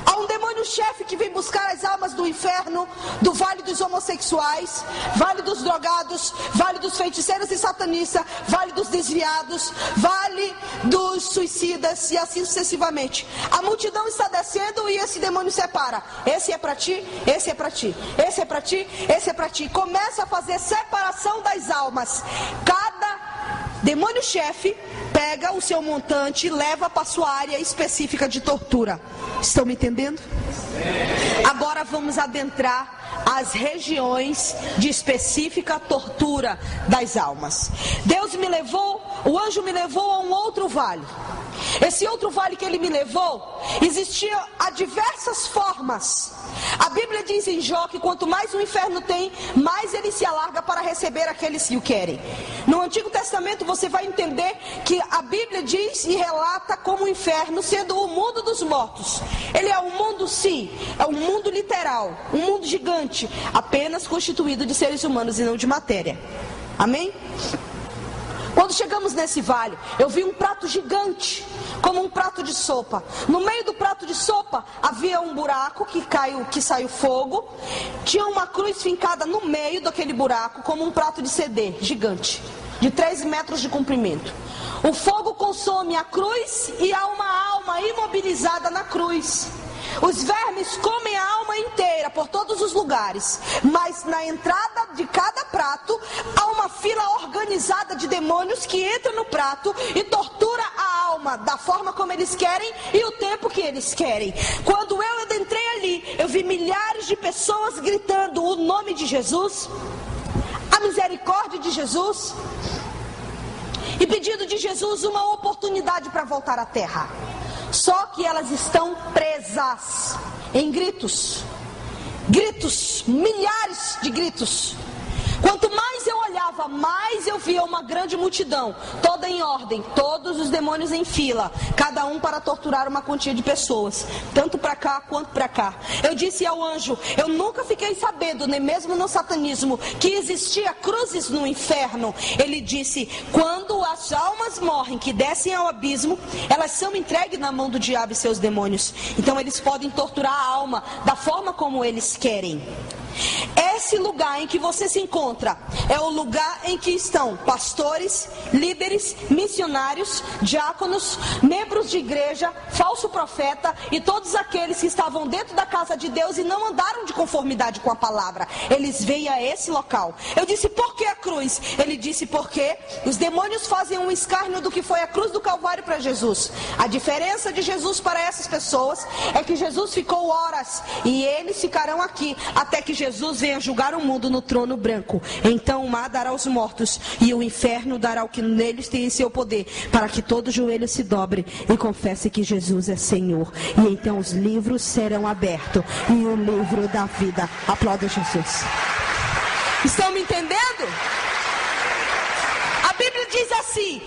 Há um demônio-chefe que vem buscar as almas do inferno, do vale dos homossexuais, vale dos drogados, vale dos feiticeiros e satanistas, vale dos desviados, vale dos suicidas e assim sucessivamente. A multidão está descendo e esse demônio separa. Esse é para ti, esse é para ti, esse é para ti, esse é para ti. Começa a fazer separação das almas. Cada demônio-chefe pega o seu montante e leva para sua área específica de tortura. Estão me entendendo? Agora vamos adentrar as regiões de específica tortura das almas. Deus me levou, o anjo me levou a um outro vale. Esse outro vale que ele me levou, existia a diversas formas. A Bíblia diz em Jó que quanto mais o inferno tem, mais ele se alarga para receber aqueles que o querem. No Antigo Testamento você vai entender que a Bíblia diz e relata como o inferno sendo o mundo dos mortos. Ele é um mundo, sim, é um mundo literal, um mundo gigante, apenas constituído de seres humanos e não de matéria. Amém? Quando chegamos nesse vale, eu vi um prato gigante, como um prato de sopa. No meio do prato de sopa havia um buraco que saiu fogo. Tinha uma cruz fincada no meio daquele buraco, como um prato de CD gigante, de 3 metros de comprimento. O fogo consome a cruz e há uma alma imobilizada na cruz. Os vermes comem a alma inteira por todos os lugares, mas na entrada de cada prato há uma fila organizada de demônios que entra no prato e tortura a alma. alma da forma como eles querem e o tempo que eles querem. Quando eu entrei ali, eu vi milhares de pessoas gritando o nome de Jesus, a misericórdia de Jesus, e pedindo de Jesus uma oportunidade para voltar à terra. Só que elas estão presas em gritos, milhares de gritos. Quanto mais eu olhava, mais eu via uma grande multidão, toda em ordem, todos os demônios em fila, cada um para torturar uma quantia de pessoas, tanto para cá quanto para cá. Eu disse ao anjo, eu nunca fiquei sabendo, nem mesmo no satanismo, que existia cruzes no inferno. Ele disse, quando as almas morrem, que descem ao abismo, elas são entregues na mão do diabo e seus demônios. Então eles podem torturar a alma da forma como eles querem. Esse lugar em que você se encontra é o lugar em que estão pastores, líderes, missionários, diáconos, membros de igreja, falso profeta e todos aqueles que estavam dentro da casa de Deus e não andaram de conformidade com a palavra. Eles vêm a esse local. Eu disse, por que a cruz? Ele disse, porque os demônios fazem um escárnio do que foi a cruz do Calvário para Jesus. A diferença de Jesus para essas pessoas é que Jesus ficou horas e eles ficarão aqui até que Jesus venha julgar o mundo no trono branco. Então o mar dará aos mortos e o inferno dará o que neles tem em seu poder, para que todo joelho se dobre e confesse que Jesus é Senhor. E então os livros serão abertos e o livro da vida. Aplauda Jesus. Estão me entendendo? A Bíblia diz assim,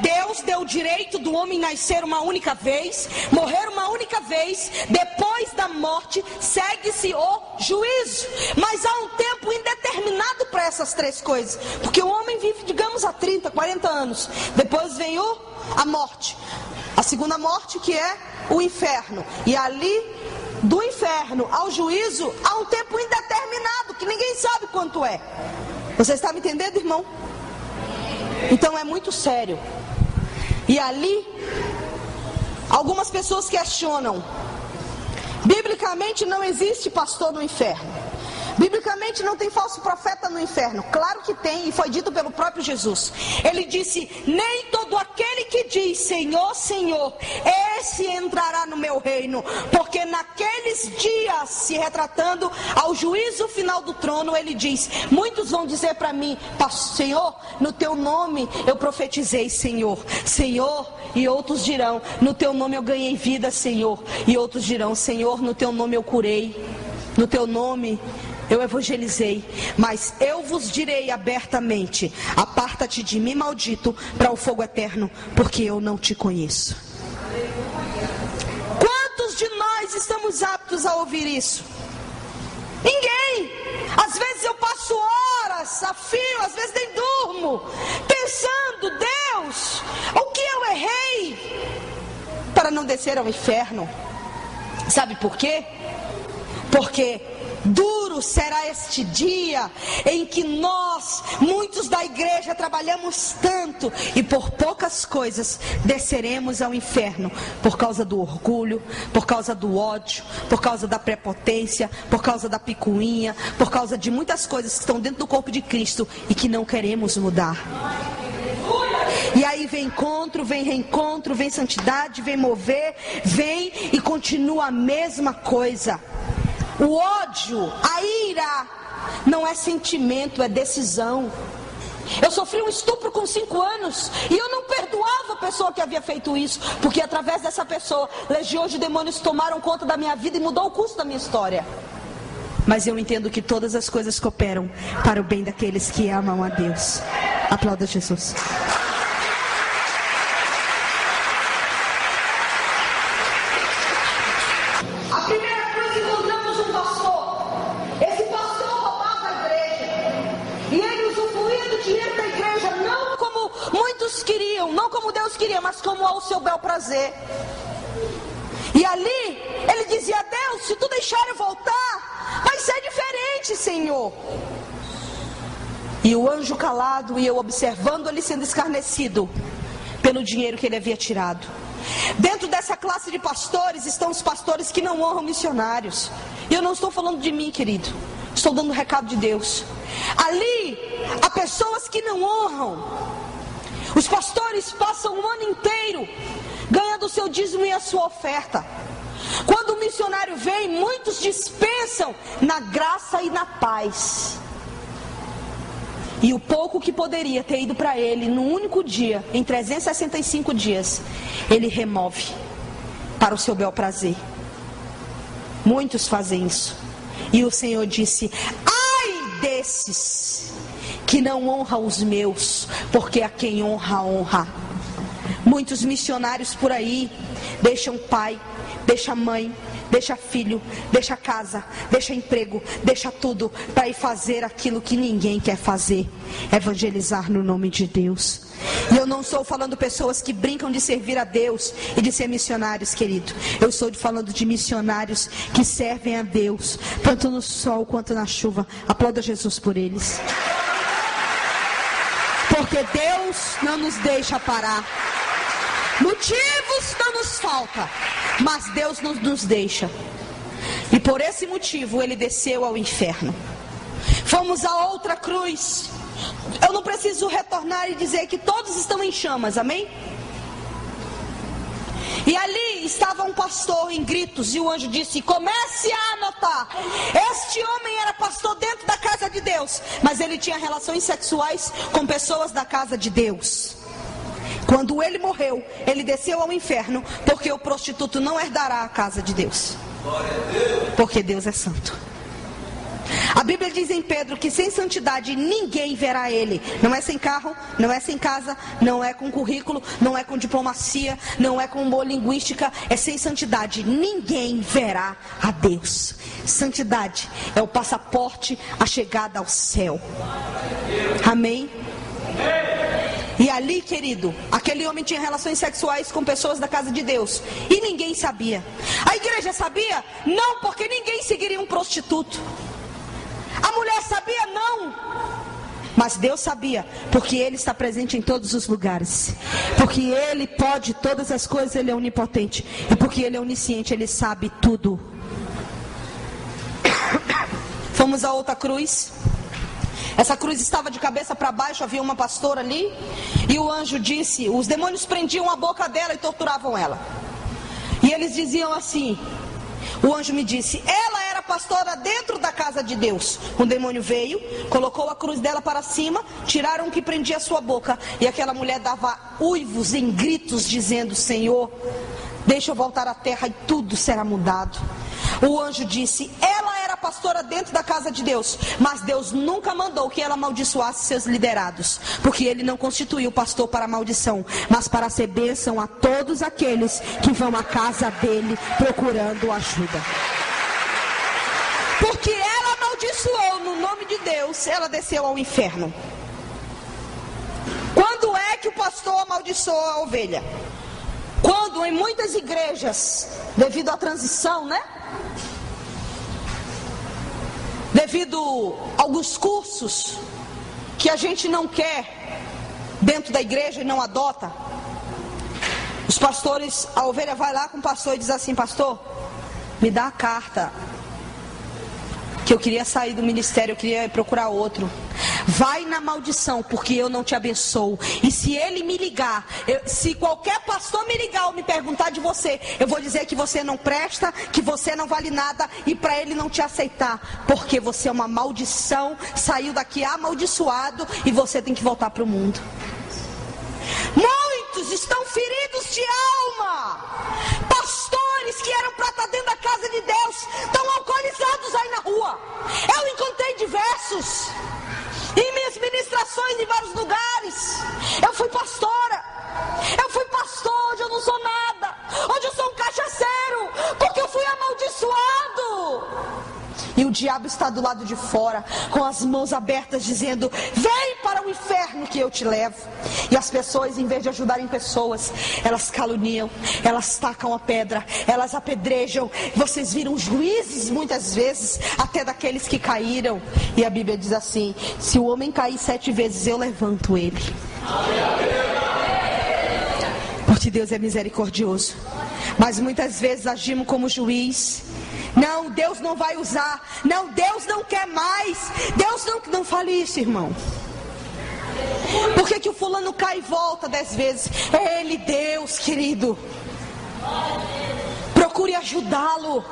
Deus deu o direito do homem nascer uma única vez, morrer uma única vez, depois da morte segue-se o juízo. Mas há um tempo indeterminado para essas três coisas, porque o homem vive, digamos, há 30, 40 anos, depois vem a morte, a segunda morte, que é o inferno, e ali do inferno ao juízo há um tempo indeterminado, que ninguém sabe quanto é. Você está me entendendo, irmão? Então é muito sério. E ali, algumas pessoas questionam, biblicamente não existe pastor no inferno. Biblicamente não tem falso profeta no inferno. Claro que tem, e foi dito pelo próprio Jesus. Ele disse, nem todo aquele que diz Senhor, Senhor, esse entrará no meu reino. Porque naqueles dias, se retratando ao juízo final do trono, ele diz, muitos vão dizer para mim, Senhor, no teu nome eu profetizei, Senhor, Senhor. E outros dirão, no teu nome eu ganhei vida, Senhor. E outros dirão, Senhor, no teu nome eu curei, no teu nome eu evangelizei. Mas eu vos direi abertamente, aparta-te de mim, maldito, para o fogo eterno, porque eu não te conheço. Quantos de nós estamos aptos a ouvir isso? Ninguém. Às vezes eu passo horas a fio, às vezes nem durmo, pensando, Deus, o que eu errei para não descer ao inferno? Sabe por quê? Porque duro será este dia em que nós, muitos da igreja, trabalhamos tanto e por poucas coisas desceremos ao inferno, por causa do orgulho, por causa do ódio, por causa da prepotência, por causa da picuinha, por causa de muitas coisas que estão dentro do corpo de Cristo e que não queremos mudar. E aí vem encontro, vem reencontro, vem santidade, vem mover, vem e continua a mesma coisa. O ódio, a ira, não é sentimento, é decisão. Eu sofri um estupro com 5 anos e eu não perdoava a pessoa que havia feito isso, porque através dessa pessoa, legiões de demônios tomaram conta da minha vida e mudou o curso da minha história. Mas eu entendo que todas as coisas cooperam para o bem daqueles que amam a Deus. Aplauda Jesus. Não como Deus queria, mas como ao seu bel prazer. E ali, ele dizia, Deus, se tu deixar eu voltar, vai ser diferente, Senhor. E o anjo calado e eu observando ele sendo escarnecido pelo dinheiro que ele havia tirado. Dentro dessa classe de pastores estão os pastores que não honram missionários. E eu não estou falando de mim, querido, estou dando o recado de Deus. Ali, há pessoas que não honram Os pastores passam o ano inteiro ganhando o seu dízimo e a sua oferta. Quando o missionário vem, muitos dispensam na graça e na paz. E o pouco que poderia ter ido para ele num único dia, em 365 dias, ele remove para o seu bel prazer. Muitos fazem isso. E o Senhor disse: ai desses que não honram os meus, porque a quem honra, honra. Muitos missionários por aí deixam pai, deixa mãe, deixa filho, deixa casa, deixa emprego, deixa tudo para ir fazer aquilo que ninguém quer fazer: evangelizar no nome de Deus. E eu não estou falando pessoas que brincam de servir a Deus e de ser missionários, querido. Eu estou falando de missionários que servem a Deus, tanto no sol quanto na chuva. Aplauda Jesus por eles. Porque Deus não nos deixa parar. Motivos não nos falta, mas Deus não nos deixa. E por esse motivo ele desceu ao inferno. Fomos a outra cruz. Eu não preciso retornar e dizer que todos estão em chamas, amém? E ali estava um pastor em gritos, e o anjo disse: comece a anotar. Este homem era pastor dentro da casa de Deus, mas ele tinha relações sexuais com pessoas da casa de Deus. Quando ele morreu, ele desceu ao inferno, porque o prostituto não herdará a casa de Deus. Porque Deus é santo. A Bíblia diz em Pedro que sem santidade ninguém verá ele. Não é sem carro, não é sem casa, não é com currículo, não é com diplomacia, não é com boa linguística. É sem santidade, ninguém verá a Deus. Santidade é o passaporte, a chegada ao céu. Amém? E ali, querido, aquele homem tinha relações sexuais com pessoas da casa de Deus, e ninguém sabia. A igreja sabia? Não, porque ninguém seguiria um prostituto. A mulher sabia? Não. Mas Deus sabia, porque Ele está presente em todos os lugares. Porque Ele pode todas as coisas, Ele é onipotente. E porque Ele é onisciente, Ele sabe tudo. Fomos a outra cruz. Essa cruz estava de cabeça para baixo, havia uma pastora ali. E o anjo disse, os demônios prendiam a boca dela e torturavam ela. E eles diziam assim, o anjo me disse: ela era pastora dentro da casa de Deus. Um demônio veio, colocou a cruz dela para cima, tiraram o que prendia a sua boca. E aquela mulher dava uivos em gritos, dizendo: Senhor, deixa eu voltar à terra e tudo será mudado. O anjo disse: ela era pastora dentro da casa de Deus, mas Deus nunca mandou que ela amaldiçoasse seus liderados, porque Ele não constituiu o pastor para maldição, mas para ser bênção a todos aqueles que vão à casa dele procurando ajuda. Porque ela amaldiçoou no nome de Deus, ela desceu ao inferno. Quando é que o pastor amaldiçoa a ovelha? Quando em muitas igrejas, devido à transição, né? Devido a alguns cursos que a gente não quer dentro da igreja e não adota, os pastores, a ovelha vai lá com o pastor e diz assim: pastor, me dá a carta, que eu queria sair do ministério, eu queria procurar outro. Vai na maldição, porque eu não te abençoo. E se ele me ligar, se qualquer pastor me ligar ou me perguntar de você, eu vou dizer que você não presta, que você não vale nada, e para ele não te aceitar, porque você é uma maldição, saiu daqui amaldiçoado e você tem que voltar para o mundo. Muitos estão feridos de alma. Pastores que eram para estar dentro da casa de Deus estão alcoolizados aí na rua. Eu encontrei diversos em minhas ministrações em vários lugares. Eu fui pastora, hoje eu não sou nada, hoje eu sou um cachaceiro, porque eu fui amaldiçoado. E o diabo está do lado de fora, com as mãos abertas, dizendo: vem para o inferno que eu te levo. E as pessoas, em vez de ajudarem pessoas, elas caluniam, elas tacam a pedra, elas apedrejam. Vocês viram juízes muitas vezes, até daqueles que caíram. E a Bíblia diz assim: se o homem cair 7 vezes, eu levanto ele. Porque Deus é misericordioso. Mas muitas vezes agimos como juiz. Não, Deus não vai usar. Não, Deus não quer mais. Deus não fale isso, irmão. Por que que o fulano cai e volta 10 vezes? É ele, Deus, querido. Procure ajudá-lo.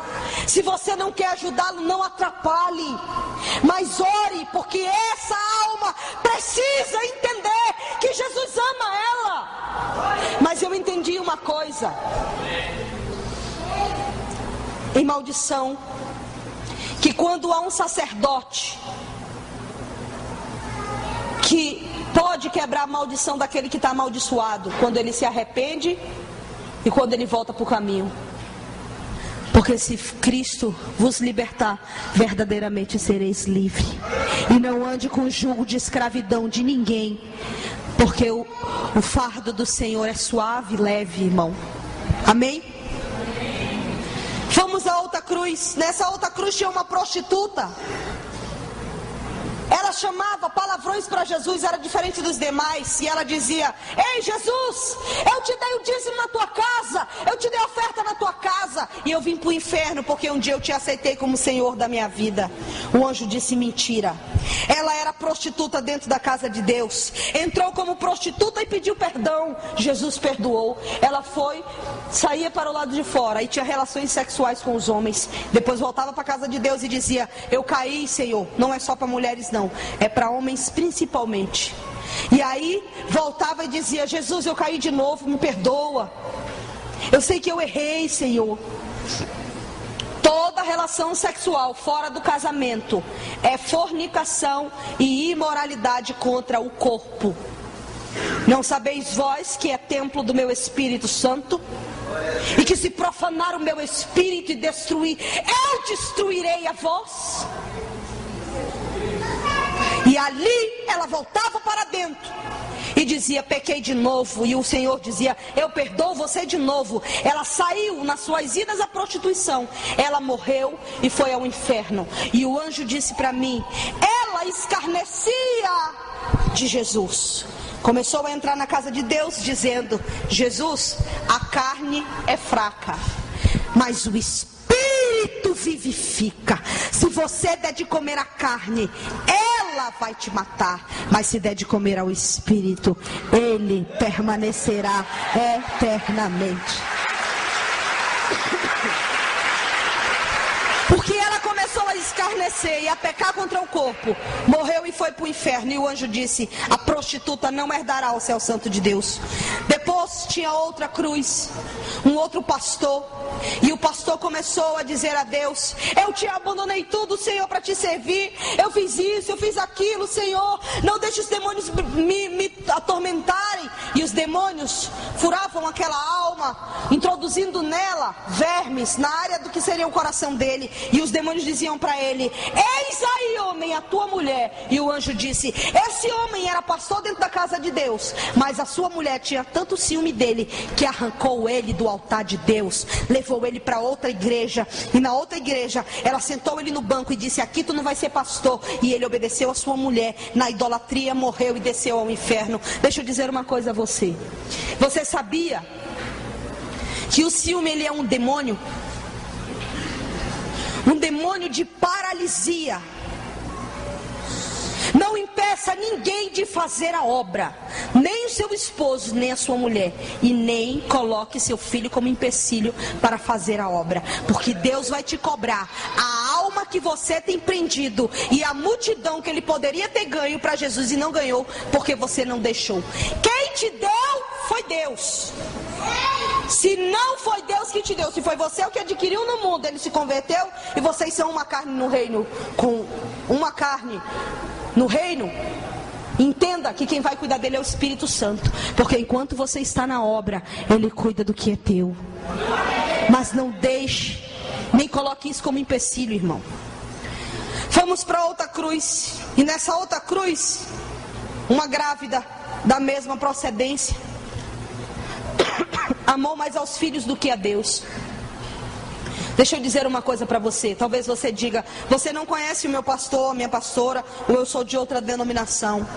Se você não quer ajudá-lo, não atrapalhe. Mas ore, porque essa alma precisa entender que Jesus ama ela. Mas eu entendi uma coisa. Em maldição, que quando há um sacerdote que pode quebrar a maldição daquele que está amaldiçoado, quando ele se arrepende e quando ele volta para o caminho. Porque se Cristo vos libertar, verdadeiramente sereis livres. E não ande com jugo de escravidão de ninguém, porque o fardo do Senhor é suave e leve, irmão. Amém? Vamos à outra cruz. Nessa outra cruz tinha uma prostituta. Ela chamava palavrões para Jesus, era diferente dos demais. E ela dizia: ei Jesus, eu te dei o dízimo na tua casa, eu te dei oferta na tua casa, e eu vim para o inferno porque um dia eu te aceitei como Senhor da minha vida. O anjo disse: mentira. Ela era prostituta dentro da casa de Deus, entrou como prostituta e pediu perdão. Jesus perdoou. Ela foi, saía para o lado de fora e tinha relações sexuais com os homens. Depois voltava para a casa de Deus e dizia: eu caí, Senhor. Não é só para mulheres não, é para homens principalmente. E aí voltava e dizia: Jesus, eu caí de novo, me perdoa. Eu sei que eu errei, Senhor. Toda relação sexual fora do casamento é fornicação e imoralidade contra o corpo. Não sabeis vós que é templo do meu Espírito Santo? E que se profanar o meu Espírito e destruir, eu destruirei a vós? E ali ela voltava para dentro e dizia: pequei de novo. E o Senhor dizia: eu perdoo você de novo. Ela saiu nas suas idas à prostituição. Ela morreu e foi ao inferno. E o anjo disse para mim: ela escarnecia de Jesus. Começou a entrar na casa de Deus dizendo: Jesus, a carne é fraca, mas o Espírito vivifica. Se você der de comer a carne, ela vai te matar. Mas se der de comer ao Espírito, ele permanecerá eternamente. Porque ela começou a escarnecer e a pecar contra o corpo. Morreu e foi para o inferno. E o anjo disse: a prostituta não herdará o céu santo de Deus. Depois tinha outra cruz, um outro pastor. E o pastor começou a dizer a Deus: eu te abandonei tudo, Senhor, para te servir. Eu fiz isso, eu fiz aquilo, Senhor. Não deixe os demônios me atormentarem. E os demônios furavam aquela alma, introduzindo nela vermes na área do que seria o coração dele. E os demônios diziam para ele: eis aí, homem, a tua mulher. E o anjo disse: esse homem era pastor dentro da casa de Deus, mas a sua mulher tinha tanto ciúme dele que arrancou ele do altar de Deus, levou ele para outra igreja. E na outra igreja ela sentou ele no banco e disse: aqui tu não vai ser pastor. E ele obedeceu a sua mulher na idolatria, morreu e desceu ao inferno. Deixa eu dizer uma coisa a você. Você sabia que o ciúme, ele é um demônio? Um demônio de paralisia. Não impeça ninguém de fazer a obra, nem o seu esposo, nem a sua mulher, e nem coloque seu filho como empecilho para fazer a obra, porque Deus vai te cobrar a alma que você tem prendido e a multidão que ele poderia ter ganho para Jesus e não ganhou, porque você não deixou. Quem te deu foi Deus. Se não foi Deus que te deu, se foi você o que adquiriu no mundo, ele se converteu e vocês são uma carne no reino, com uma carne no reino, entenda que quem vai cuidar dele é o Espírito Santo, porque enquanto você está na obra, ele cuida do que é teu. Mas não deixe, nem coloque isso como empecilho, irmão. Vamos para outra cruz, e nessa outra cruz, uma grávida da mesma procedência amou mais aos filhos do que a Deus. Deixa eu dizer uma coisa para você. Talvez você diga: você não conhece o meu pastor, a minha pastora, ou eu sou de outra denominação.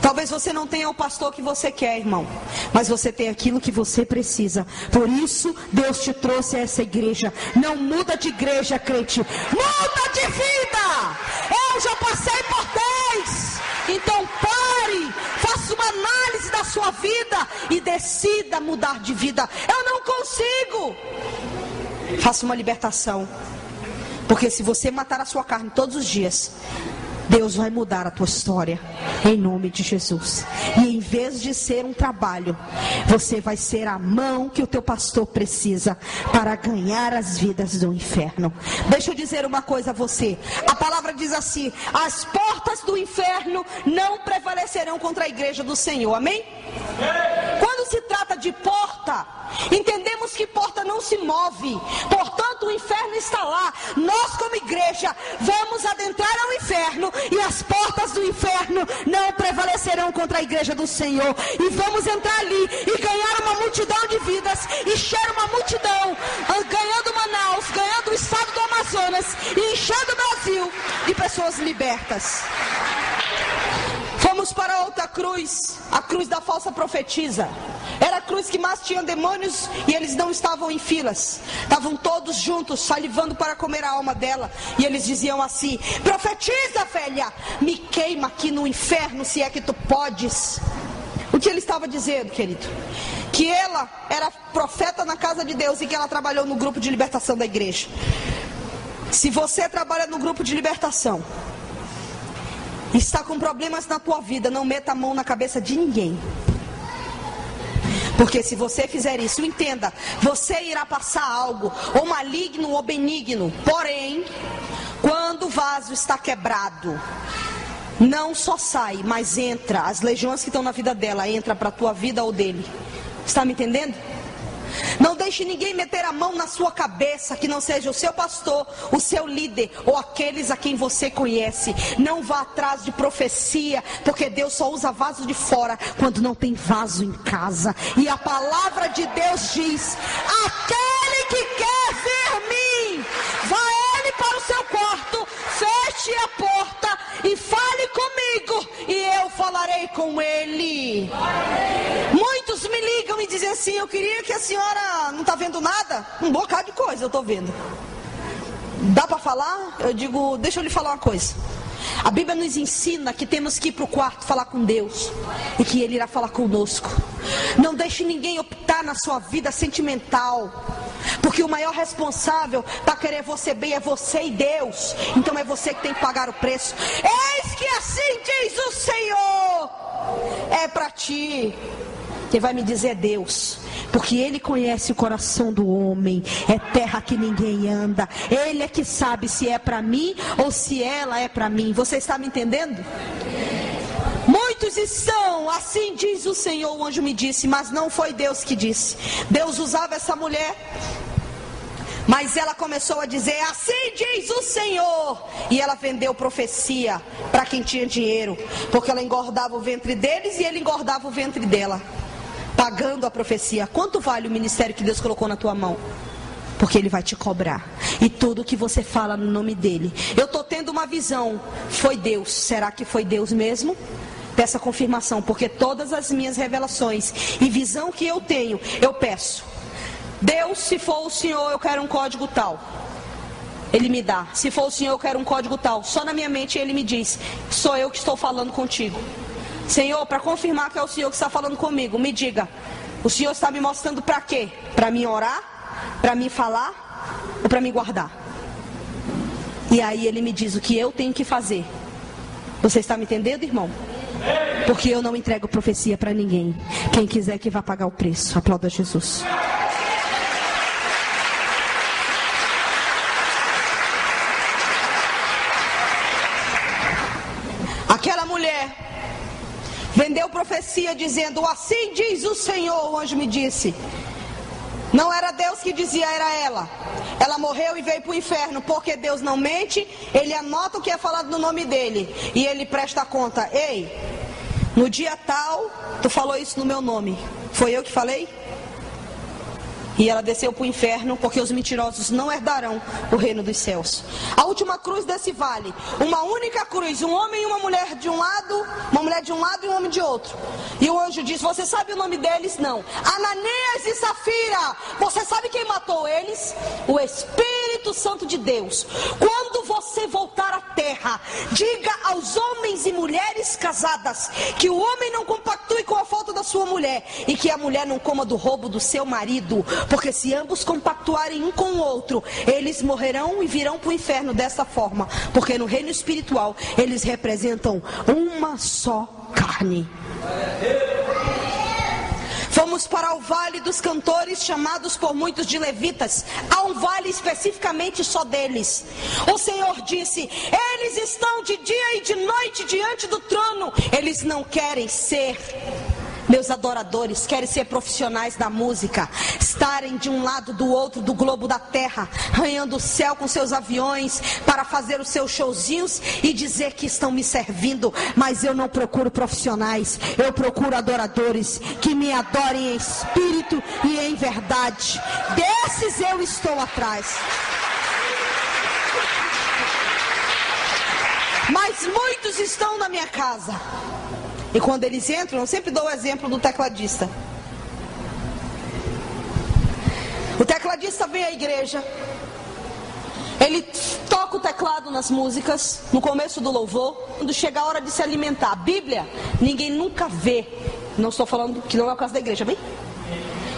Talvez você não tenha o pastor que você quer, irmão, mas você tem aquilo que você precisa. Por isso Deus te trouxe a essa igreja. Não muda de igreja, crente, muda de vida. Eu já passei por 10. Então pare, faça uma uma análise da sua vida e decida mudar de vida. Eu não consigo. Faça uma libertação. Porque se você matar a sua carne todos os dias, Deus vai mudar a tua história, em nome de Jesus. E em vez de ser um trabalho, você vai ser a mão que o teu pastor precisa para ganhar as vidas do inferno. Deixa eu dizer uma coisa a você. A palavra diz assim: as portas do inferno não prevalecerão contra a igreja do Senhor. Amém? Quando se trata de porta, entendemos que porta não se move. Portanto, o inferno está lá. Nós, como igreja, vamos adentrar ao inferno, e as portas do inferno não prevalecerão contra a igreja do Senhor. E vamos entrar ali e ganhar uma multidão de vidas, encher uma multidão, ganhando Manaus, ganhando o estado do Amazonas e enchendo o Brasil de pessoas libertas. Fomos para outra cruz, a cruz da falsa profetisa. Era a cruz que mais tinha demônios e eles não estavam em filas. Estavam todos juntos, salivando para comer a alma dela. E eles diziam assim: profetiza, velha, me queima aqui no inferno se é que tu podes. O que ele estava dizendo, querido? Que ela era profeta na casa de Deus e que ela trabalhou no grupo de libertação da igreja. Se você trabalha no grupo de libertação, está com problemas na tua vida, não meta a mão na cabeça de ninguém. Porque se você fizer isso, entenda, você irá passar algo, ou maligno ou benigno. Porém, quando o vaso está quebrado, não só sai, mas entra. As legiões que estão na vida dela, entra para a tua vida ou dele. Está me entendendo? Não deixe ninguém meter a mão na sua cabeça que não seja o seu pastor, o seu líder ou aqueles a quem você conhece. Não vá atrás de profecia, porque Deus só usa vaso de fora quando não tem vaso em casa. E a palavra de Deus diz: aquele que quer ver mim, vá ele para o seu quarto, feche a porta e fale comigo, e eu falarei com ele. Muitos me ligam e dizem assim: eu queria que a senhora não está vendo nada. Um bocado de coisa eu estou vendo. Dá para falar? Eu digo: deixa eu lhe falar uma coisa. A Bíblia nos ensina que temos que ir para o quarto falar com Deus, e que Ele irá falar conosco. Não deixe ninguém optar na sua vida sentimental, porque o maior responsável para querer você bem é você e Deus. Então é você que tem que pagar o preço. Eis que assim diz o Senhor: é para ti. Quem vai me dizer é Deus, porque Ele conhece o coração do homem. É terra que ninguém anda. Ele é que sabe se é para mim ou se ela é para mim. Você está me entendendo? Muitos estão, assim diz o Senhor, o anjo me disse, mas não foi Deus que disse. Deus usava essa mulher, mas ela começou a dizer: assim diz o Senhor. E ela vendeu profecia para quem tinha dinheiro, porque ela engordava o ventre deles e ele engordava o ventre dela, pagando a profecia. Quanto vale o ministério que Deus colocou na tua mão? Porque Ele vai te cobrar. E tudo que você fala no nome dEle. Eu estou tendo uma visão. Foi Deus. Será que foi Deus mesmo? Peça confirmação, porque todas as minhas revelações e visão que eu tenho, eu peço: Deus, se for o Senhor, eu quero um código tal. Ele me dá. Se for o Senhor, eu quero um código tal. Só na minha mente Ele me diz: sou eu que estou falando contigo. Senhor, para confirmar que é o Senhor que está falando comigo, me diga, o Senhor está me mostrando para quê? Para mim orar? Para mim falar? Ou para me guardar? E aí Ele me diz o que eu tenho que fazer. Você está me entendendo, irmão? Porque eu não entrego profecia para ninguém. Quem quiser que vá pagar o preço. Aplauda Jesus. Aquela mulher vendeu profecia dizendo: assim diz o Senhor. O anjo me disse. Não era Deus que dizia, era ela. Ela morreu e veio para o inferno, porque Deus não mente. Ele anota o que é falado no nome dele e Ele presta conta. Ei, no dia tal, tu falou isso no meu nome. Foi eu que falei? E ela desceu para o inferno, porque os mentirosos não herdarão o reino dos céus. A última cruz desse vale, uma única cruz, um homem e uma mulher de um lado, uma mulher de um lado e um homem de outro. E o anjo diz: você sabe o nome deles? Não. Ananias e Safira. Você sabe quem matou eles? O Espírito Santo de Deus. Quando você voltar à terra, diga aos homens e mulheres casadas que o homem não compactue com a falta da sua mulher e que a mulher não coma do roubo do seu marido, porque se ambos compactuarem um com o outro, eles morrerão e virão para o inferno dessa forma, porque no reino espiritual eles representam uma só carne. Fomos para o vale dos cantores, chamados por muitos de levitas. Há um vale especificamente só deles. O Senhor disse: eles estão de dia e de noite diante do trono. Eles não querem ser meus adoradores, querem ser profissionais da música, estarem de um lado do outro do globo da terra, arranhando o céu com seus aviões para fazer os seus showzinhos e dizer que estão me servindo. Mas eu não procuro profissionais, eu procuro adoradores que me adorem em espírito e em verdade. Desses eu estou atrás. Mas muitos estão na minha casa. E quando eles entram, eu sempre dou o exemplo do tecladista. O tecladista vem à igreja, ele toca o teclado nas músicas, no começo do louvor, quando chega a hora de se alimentar. A Bíblia, ninguém nunca vê. Não estou falando que não é o caso da igreja, bem?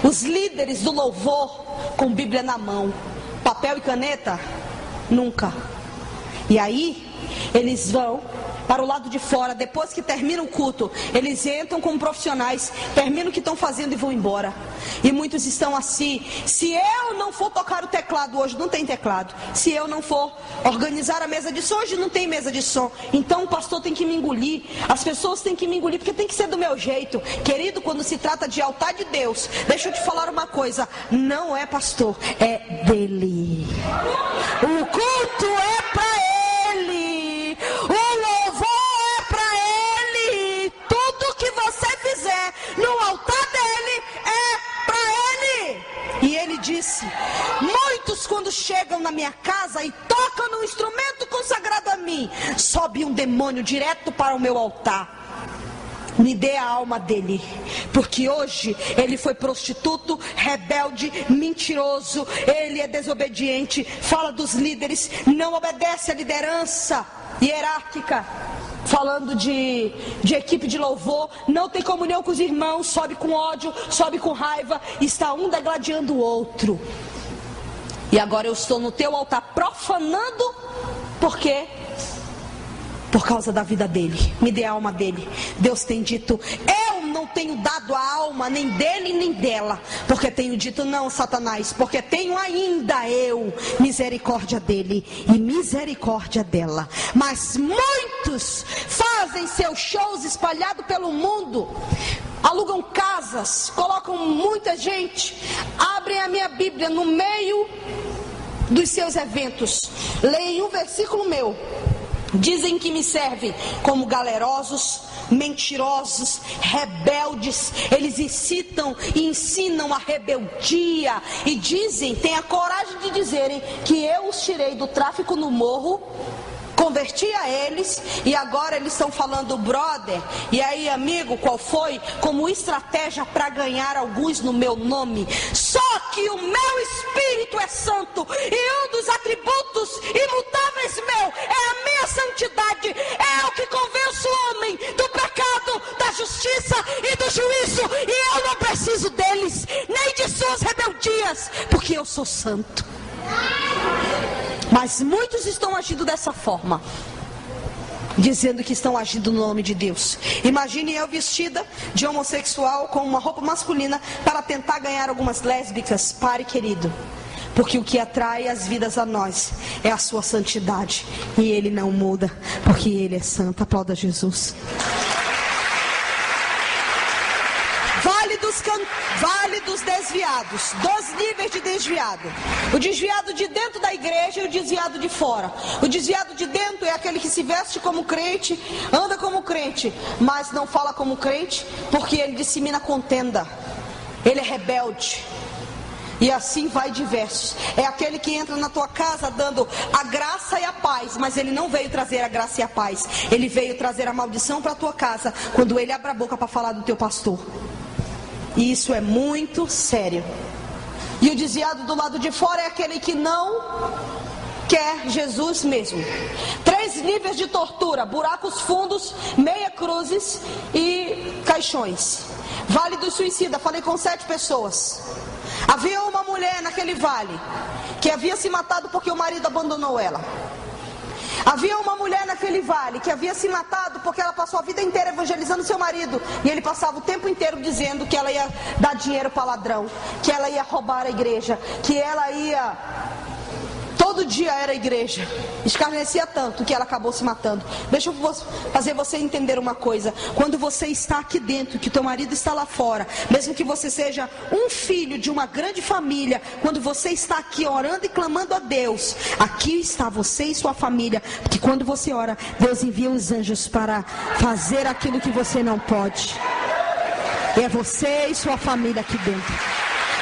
Os líderes do louvor com Bíblia na mão, papel e caneta, nunca. E aí, eles vão para o lado de fora, depois que termina o culto, eles entram como profissionais, terminam o que estão fazendo e vão embora. E muitos estão assim: se eu não for tocar o teclado hoje, não tem teclado. Se eu não for organizar a mesa de som, hoje não tem mesa de som. Então o pastor tem que me engolir, as pessoas têm que me engolir, porque tem que ser do meu jeito. Querido, quando se trata de altar de Deus, deixa eu te falar uma coisa: não é pastor, é dele. O culto é para ele, o louvor é para ele. Tudo que você fizer no altar dele é para ele. E ele disse: muitos quando chegam na minha casa e tocam no instrumento consagrado a mim, sobe um demônio direto para o meu altar. Me dê a alma dele, porque hoje ele foi prostituto, rebelde, mentiroso, ele é desobediente, fala dos líderes, não obedece à liderança hierárquica, falando de equipe de louvor, não tem comunhão com os irmãos, sobe com ódio, sobe com raiva, está um degladiando o outro. E agora eu estou no teu altar profanando, porque por causa da vida dele, me dê a alma dele. Deus tem dito: eu não tenho dado a alma nem dele nem dela, porque tenho dito: não, Satanás, porque tenho ainda eu misericórdia dele e misericórdia dela. Mas muitos fazem seus shows espalhados pelo mundo, alugam casas, colocam muita gente, abrem a minha Bíblia no meio dos seus eventos, leem um versículo meu, dizem que me servem como galerosos, mentirosos, rebeldes. Eles incitam e ensinam a rebeldia e dizem, têm a coragem de dizerem que eu os tirei do tráfico no morro, converti a eles e agora eles estão falando brother. E aí, amigo, qual foi? Como estratégia para ganhar alguns no meu nome. Só que o meu Espírito é santo e um dos atributos imutáveis meu é a minha santidade. É o que convence o homem do pecado, da justiça e do juízo. E eu não preciso deles, nem de suas rebeldias, porque eu sou santo. Mas muitos estão agindo dessa forma, dizendo que estão agindo no nome de Deus. Imagine eu vestida de homossexual com uma roupa masculina para tentar ganhar algumas lésbicas. Pare, querido, porque o que atrai as vidas a nós é a sua santidade, e ele não muda, porque ele é santo. Aplauda Jesus. Vale dos desviados, 2 níveis de desviado: o desviado de dentro da igreja e o desviado de fora. O desviado de dentro é aquele que se veste como crente, anda como crente, mas não fala como crente, porque ele dissemina contenda, ele é rebelde. E assim vai diversos. É aquele que entra na tua casa dando a graça e a paz, mas ele não veio trazer a graça e a paz, ele veio trazer a maldição para a tua casa, quando ele abre a boca para falar do teu pastor. E isso é muito sério. E o desviado do lado de fora é aquele que não quer Jesus mesmo. 3 níveis de tortura: buracos fundos, meia cruzes e caixões. Vale do suicida, falei com 7 pessoas. Havia uma mulher naquele vale que havia se matado porque o marido abandonou ela. Havia uma mulher naquele vale que havia se matado porque ela passou a vida inteira evangelizando seu marido, e ele passava o tempo inteiro dizendo que ela ia dar dinheiro para ladrão, que ela ia roubar a igreja, que ela ia... Todo dia era a igreja. Escarnecia tanto que ela acabou se matando. Deixa eu fazer você entender uma coisa. Quando você está aqui dentro, que teu marido está lá fora, mesmo que você seja um filho de uma grande família, quando você está aqui orando e clamando a Deus, aqui está você e sua família. Porque quando você ora, Deus envia os anjos para fazer aquilo que você não pode. É você e sua família aqui dentro.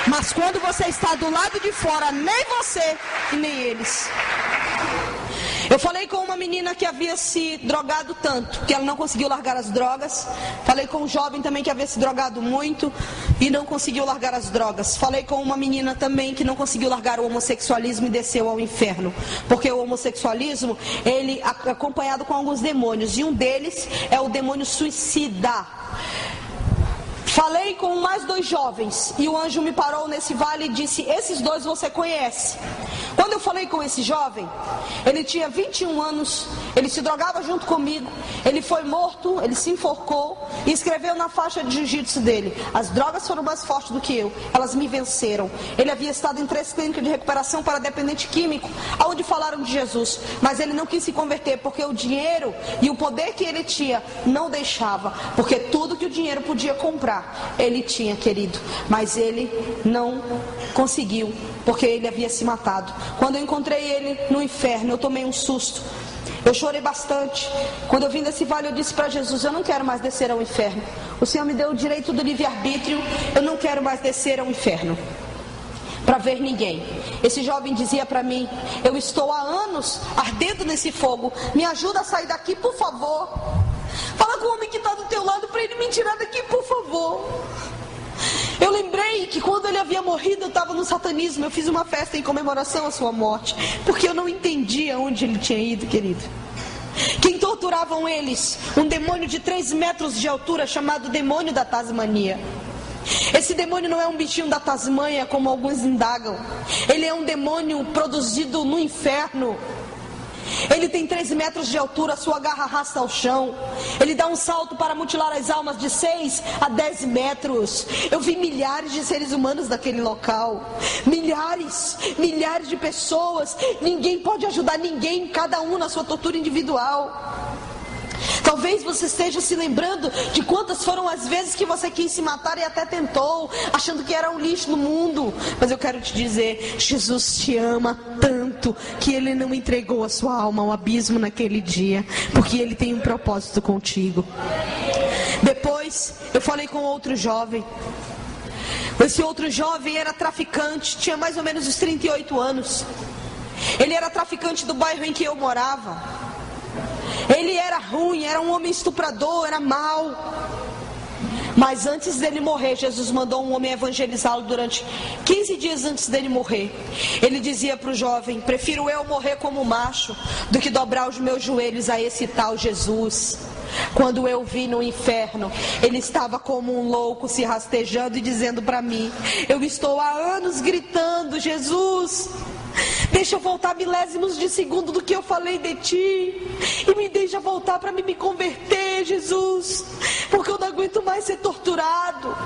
Mas quando você está do lado de fora, nem você e nem eles. Eu falei com uma menina que havia se drogado tanto que ela não conseguiu largar as drogas. Falei com um jovem também que havia se drogado muito e não conseguiu largar as drogas. Falei com uma menina também que não conseguiu largar o homossexualismo e desceu ao inferno. Porque o homossexualismo, ele é acompanhado com alguns demônios, e um deles é o demônio suicida. Falei com mais 2 jovens e o anjo me parou nesse vale e disse: esses 2 você conhece. Quando eu falei com esse jovem, ele tinha 21 anos, ele se drogava junto comigo, ele foi morto, ele se enforcou e escreveu na faixa de jiu-jitsu dele: as drogas foram mais fortes do que eu, elas me venceram. Ele havia estado em 3 clínicas de recuperação para dependente químico, onde falaram de Jesus, mas ele não quis se converter porque o dinheiro e o poder que ele tinha não deixava, porque tudo que o dinheiro podia comprar, ele tinha, querido, mas ele não conseguiu, porque ele havia se matado. Quando eu encontrei ele no inferno, eu tomei um susto. Eu chorei bastante. Quando eu vim desse vale, eu disse para Jesus: eu não quero mais descer ao inferno. O Senhor me deu o direito do livre-arbítrio. Eu não quero mais descer ao inferno para ver ninguém. Esse jovem dizia para mim: eu estou há anos ardendo nesse fogo, me ajuda a sair daqui, por favor. Fala com o homem que está do teu lado para ele me tirar daqui, por favor. Eu lembrei que quando ele havia morrido, eu estava no satanismo. Eu fiz uma festa em comemoração à sua morte, porque eu não entendia onde ele tinha ido, querido. Quem torturavam eles? Um demônio de 3 metros de altura, chamado demônio da Tasmania. Esse demônio não é um bichinho da Tasmânia, como alguns indagam. Ele é um demônio produzido no inferno. Ele tem 3 metros de altura, sua garra arrasta ao chão. Ele dá um salto para mutilar as almas de 6 a 10 metros. Eu vi milhares de seres humanos naquele local. Milhares de pessoas. Ninguém pode ajudar ninguém, cada um na sua tortura individual. Talvez você esteja se lembrando de quantas foram as vezes que você quis se matar e até tentou, achando que era um lixo no mundo. Mas eu quero te dizer, Jesus te ama tanto que Ele não entregou a sua alma ao abismo naquele dia, porque Ele tem um propósito contigo. Depois eu falei com outro jovem. Esse outro jovem era traficante, tinha mais ou menos uns 38 anos. Ele era traficante do bairro em que eu morava. Ele era ruim, era um homem estuprador, era mau. Mas antes dele morrer, Jesus mandou um homem evangelizá-lo durante 15 dias antes dele morrer. Ele dizia para o jovem: prefiro eu morrer como macho do que dobrar os meus joelhos a esse tal Jesus. Quando eu vi no inferno, ele estava como um louco, se rastejando e dizendo para mim: eu estou há anos gritando: Jesus, deixa eu voltar milésimos de segundo do que eu falei de ti, e me deixa voltar para me converter, Jesus, porque eu não aguento mais ser torturado.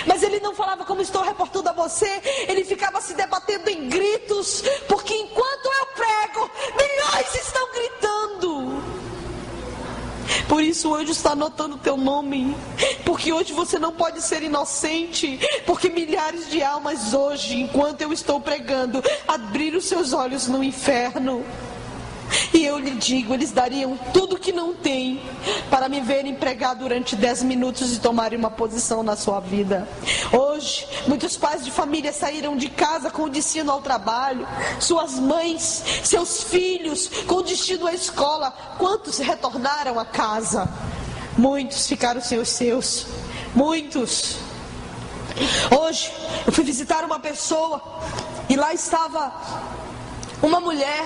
Mas ele não falava como estou reportando a você, ele ficava se debatendo em gritos, porque enquanto eu prego, milhões estão gritando. Por isso o anjo está anotando o teu nome, porque hoje você não pode ser inocente, porque milhares de almas hoje, enquanto eu estou pregando, abriram seus olhos no inferno. E eu lhe digo, eles dariam tudo que não têm para me verem pregar durante 10 minutos e tomarem uma posição na sua vida. Hoje, muitos pais de família saíram de casa com destino ao trabalho, suas mães, seus filhos com destino à escola. Quantos retornaram a casa? Muitos ficaram sem os seus, muitos. Hoje, eu fui visitar uma pessoa e lá estava uma mulher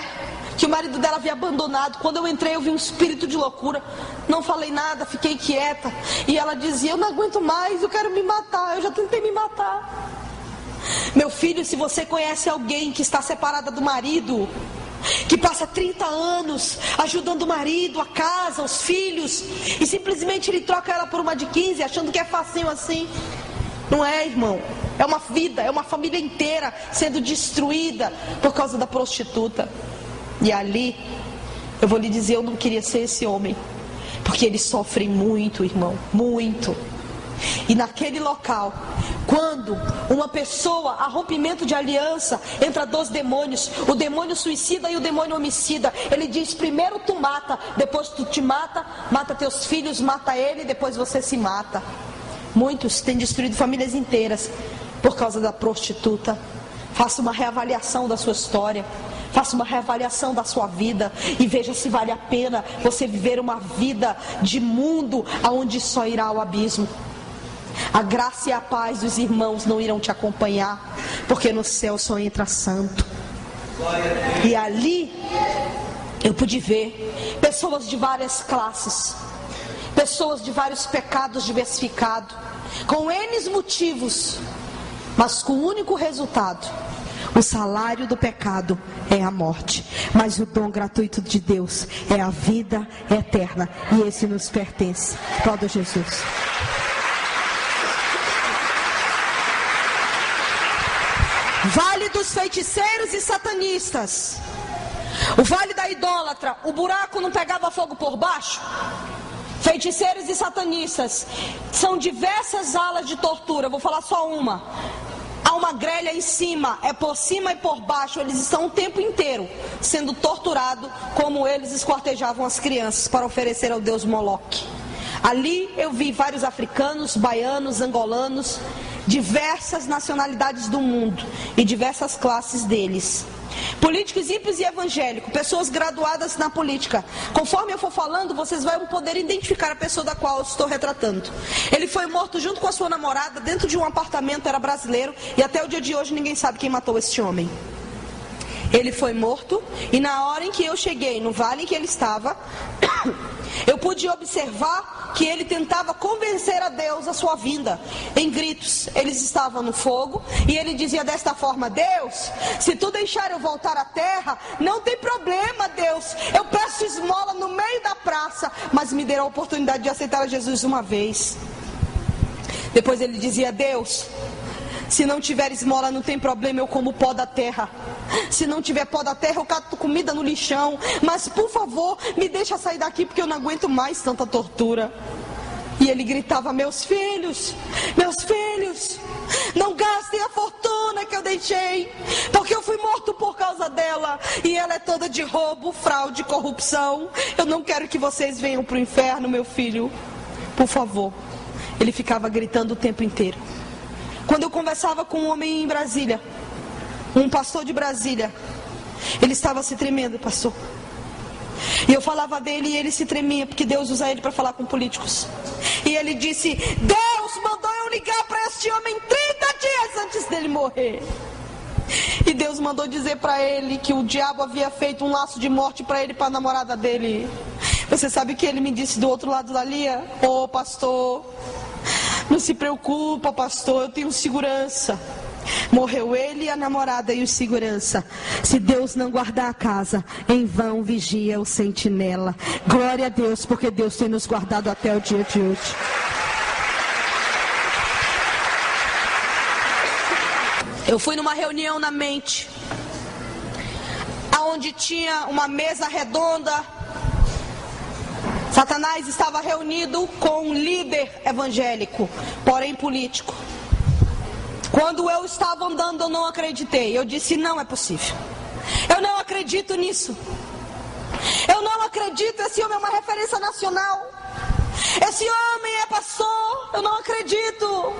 que o marido dela havia abandonado. Quando eu entrei, eu vi um espírito de loucura. Não falei nada, fiquei quieta. E ela dizia: eu não aguento mais, eu quero me matar, eu já tentei me matar. Meu filho, se você conhece alguém que está separada do marido, que passa 30 anos ajudando o marido, a casa, os filhos, e simplesmente ele troca ela por uma de 15, achando que é facinho assim. Não é, irmão. É uma vida, é uma família inteira sendo destruída por causa da prostituta. E ali, eu vou lhe dizer, eu não queria ser esse homem, porque eles sofrem muito, irmão, muito. E naquele local, quando uma pessoa, há rompimento de aliança, entra dois demônios, o demônio suicida e o demônio homicida. Ele diz: primeiro tu mata, depois tu te mata, mata teus filhos, mata ele, depois você se mata. Muitos têm destruído famílias inteiras por causa da prostituta. Faça uma reavaliação da sua história, faça uma reavaliação da sua vida e veja se vale a pena você viver uma vida de mundo aonde só irá ao abismo. A graça e a paz dos irmãos não irão te acompanhar, porque no céu só entra santo. E ali eu pude ver pessoas de várias classes, pessoas de vários pecados diversificados, com N motivos, mas com o único resultado: o salário do pecado é a morte, mas o dom gratuito de Deus é a vida eterna, e esse nos pertence. Aplauda Jesus. Vale dos feiticeiros e satanistas, o vale da idólatra, o buraco não pegava fogo por baixo? Feiticeiros e satanistas, são diversas alas de tortura, vou falar só uma. Há uma grelha em cima, é por cima e por baixo, eles estão o tempo inteiro sendo torturados, como eles esquartejavam as crianças para oferecer ao deus Moloque. Ali eu vi vários africanos, baianos, angolanos, diversas nacionalidades do mundo e diversas classes deles. Políticos ímpios e evangélicos, pessoas graduadas na política. Conforme eu for falando, vocês vão poder identificar a pessoa da qual eu estou retratando. Ele foi morto junto com a sua namorada dentro de um apartamento, era brasileiro, e até o dia de hoje ninguém sabe quem matou esse homem. Ele foi morto, e na hora em que eu cheguei no vale em que ele estava, eu pude observar que ele tentava convencer a Deus a sua vinda, em gritos. Eles estavam no fogo, e ele dizia desta forma: Deus, se tu deixar eu voltar à terra, não tem problema, Deus, eu peço esmola no meio da praça, mas me dê a oportunidade de aceitar a Jesus uma vez. Depois ele dizia: Deus, se não tiver esmola não tem problema, eu como pó da terra. Se não tiver pó da terra, eu cato comida no lixão. Mas por favor, me deixa sair daqui, porque eu não aguento mais tanta tortura. E ele gritava: meus filhos, não gastem a fortuna que eu deixei, porque eu fui morto por causa dela, e ela é toda de roubo, fraude, corrupção. Eu não quero que vocês venham para o inferno, meu filho, por favor. Ele ficava gritando o tempo inteiro. Quando eu conversava com um homem em Brasília, um pastor de Brasília, ele estava se tremendo, pastor. E eu falava dele e ele se tremia, porque Deus usa ele para falar com políticos. E ele disse: Deus mandou eu ligar para este homem 30 dias antes dele morrer. E Deus mandou dizer para ele que o diabo havia feito um laço de morte para ele e para a namorada dele. Você sabe o que ele me disse do outro lado da linha? Ô pastor, não se preocupa, pastor, eu tenho segurança. Morreu ele e a namorada e o segurança. Se Deus não guardar a casa, em vão vigia o sentinela. Glória a Deus, porque Deus tem nos guardado até o dia de hoje. Eu fui numa reunião na mente, aonde tinha uma mesa redonda. Satanás estava reunido com um líder evangélico, porém político. Quando eu estava andando, eu não acreditei. Eu disse: não é possível. Eu não acredito nisso. Eu não acredito. Esse homem é uma referência nacional. Esse homem é pastor. Eu não acredito.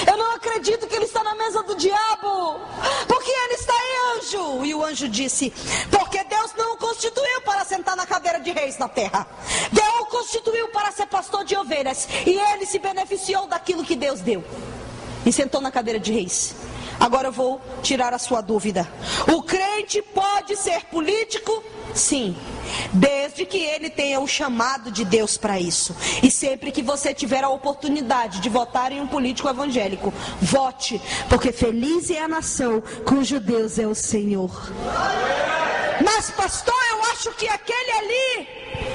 Eu não acredito que ele está na mesa do diabo. Porque ele está em anjo. E o anjo disse: porque Deus não o constituiu para sentar na cadeira de reis na terra. Deus o constituiu para ser pastor de ovelhas. E ele se beneficiou daquilo que Deus deu. E sentou na cadeira de reis. Agora eu vou tirar a sua dúvida. O crente pode ser político? Sim, desde que ele tenha o chamado de Deus para isso. E sempre que você tiver a oportunidade de votar em um político evangélico, vote, porque feliz é a nação cujo Deus é o Senhor. Mas pastor, eu acho que aquele ali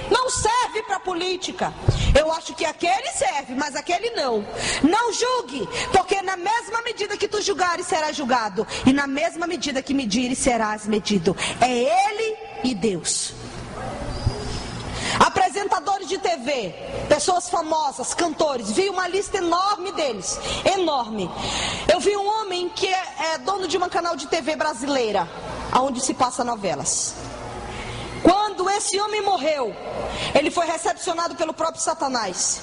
não serve para política. Eu acho que aquele serve, mas aquele não. Não julgue, porque na mesma medida que tu julgares, serás julgado, e na mesma medida que medires, serás medido. É ele e Deus. Apresentadores de TV, pessoas famosas, cantores, vi uma lista enorme deles, enorme. Eu vi um homem que é dono de um canal de TV brasileira, onde se passa novelas. Quando esse homem morreu, ele foi recepcionado pelo próprio Satanás.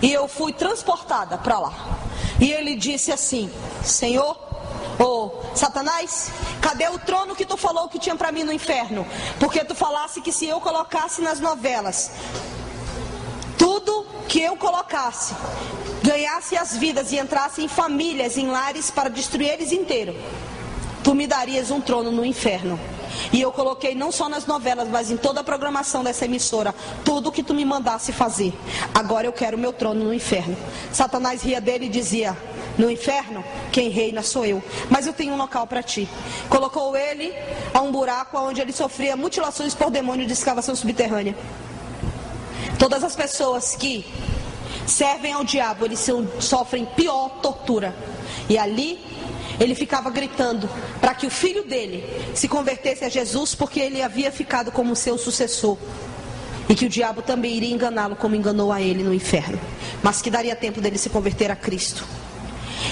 E eu fui transportada para lá. E ele disse assim: Senhor, Satanás, cadê o trono que tu falou que tinha para mim no inferno? Porque tu falasse que se eu colocasse nas novelas tudo que eu colocasse, ganhasse as vidas e entrasse em famílias, em lares para destruir eles inteiros, tu me darias um trono no inferno. E eu coloquei não só nas novelas, mas em toda a programação dessa emissora, tudo o que tu me mandasse fazer. Agora eu quero meu trono no inferno. Satanás ria dele e dizia: no inferno, quem reina sou eu, mas eu tenho um local para ti. Colocou ele a um buraco onde ele sofria mutilações por demônio de escavação subterrânea. Todas as pessoas que servem ao diabo, eles sofrem pior tortura. E ali ele ficava gritando para que o filho dele se convertesse a Jesus, porque ele havia ficado como seu sucessor. E que o diabo também iria enganá-lo como enganou a ele no inferno. Mas que daria tempo dele se converter a Cristo.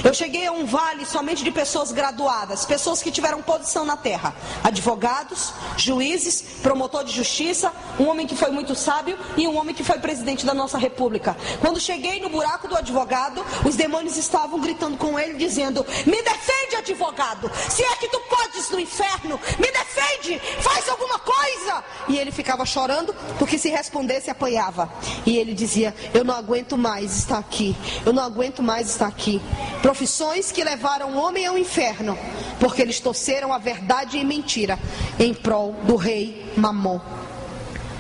Eu cheguei a um vale somente de pessoas graduadas, pessoas que tiveram posição na terra, advogados, juízes, promotor de justiça, um homem que foi muito sábio e um homem que foi presidente da nossa república. Quando cheguei no buraco do advogado, os demônios estavam gritando com ele, dizendo: me defende, advogado, se é que tu podes no inferno, me defende, faz alguma coisa. E ele ficava chorando, porque se respondesse apanhava. E ele dizia: eu não aguento mais estar aqui, eu não aguento mais estar aqui. Profissões que levaram o homem ao inferno, porque eles torceram a verdade em mentira, em prol do rei Mamon,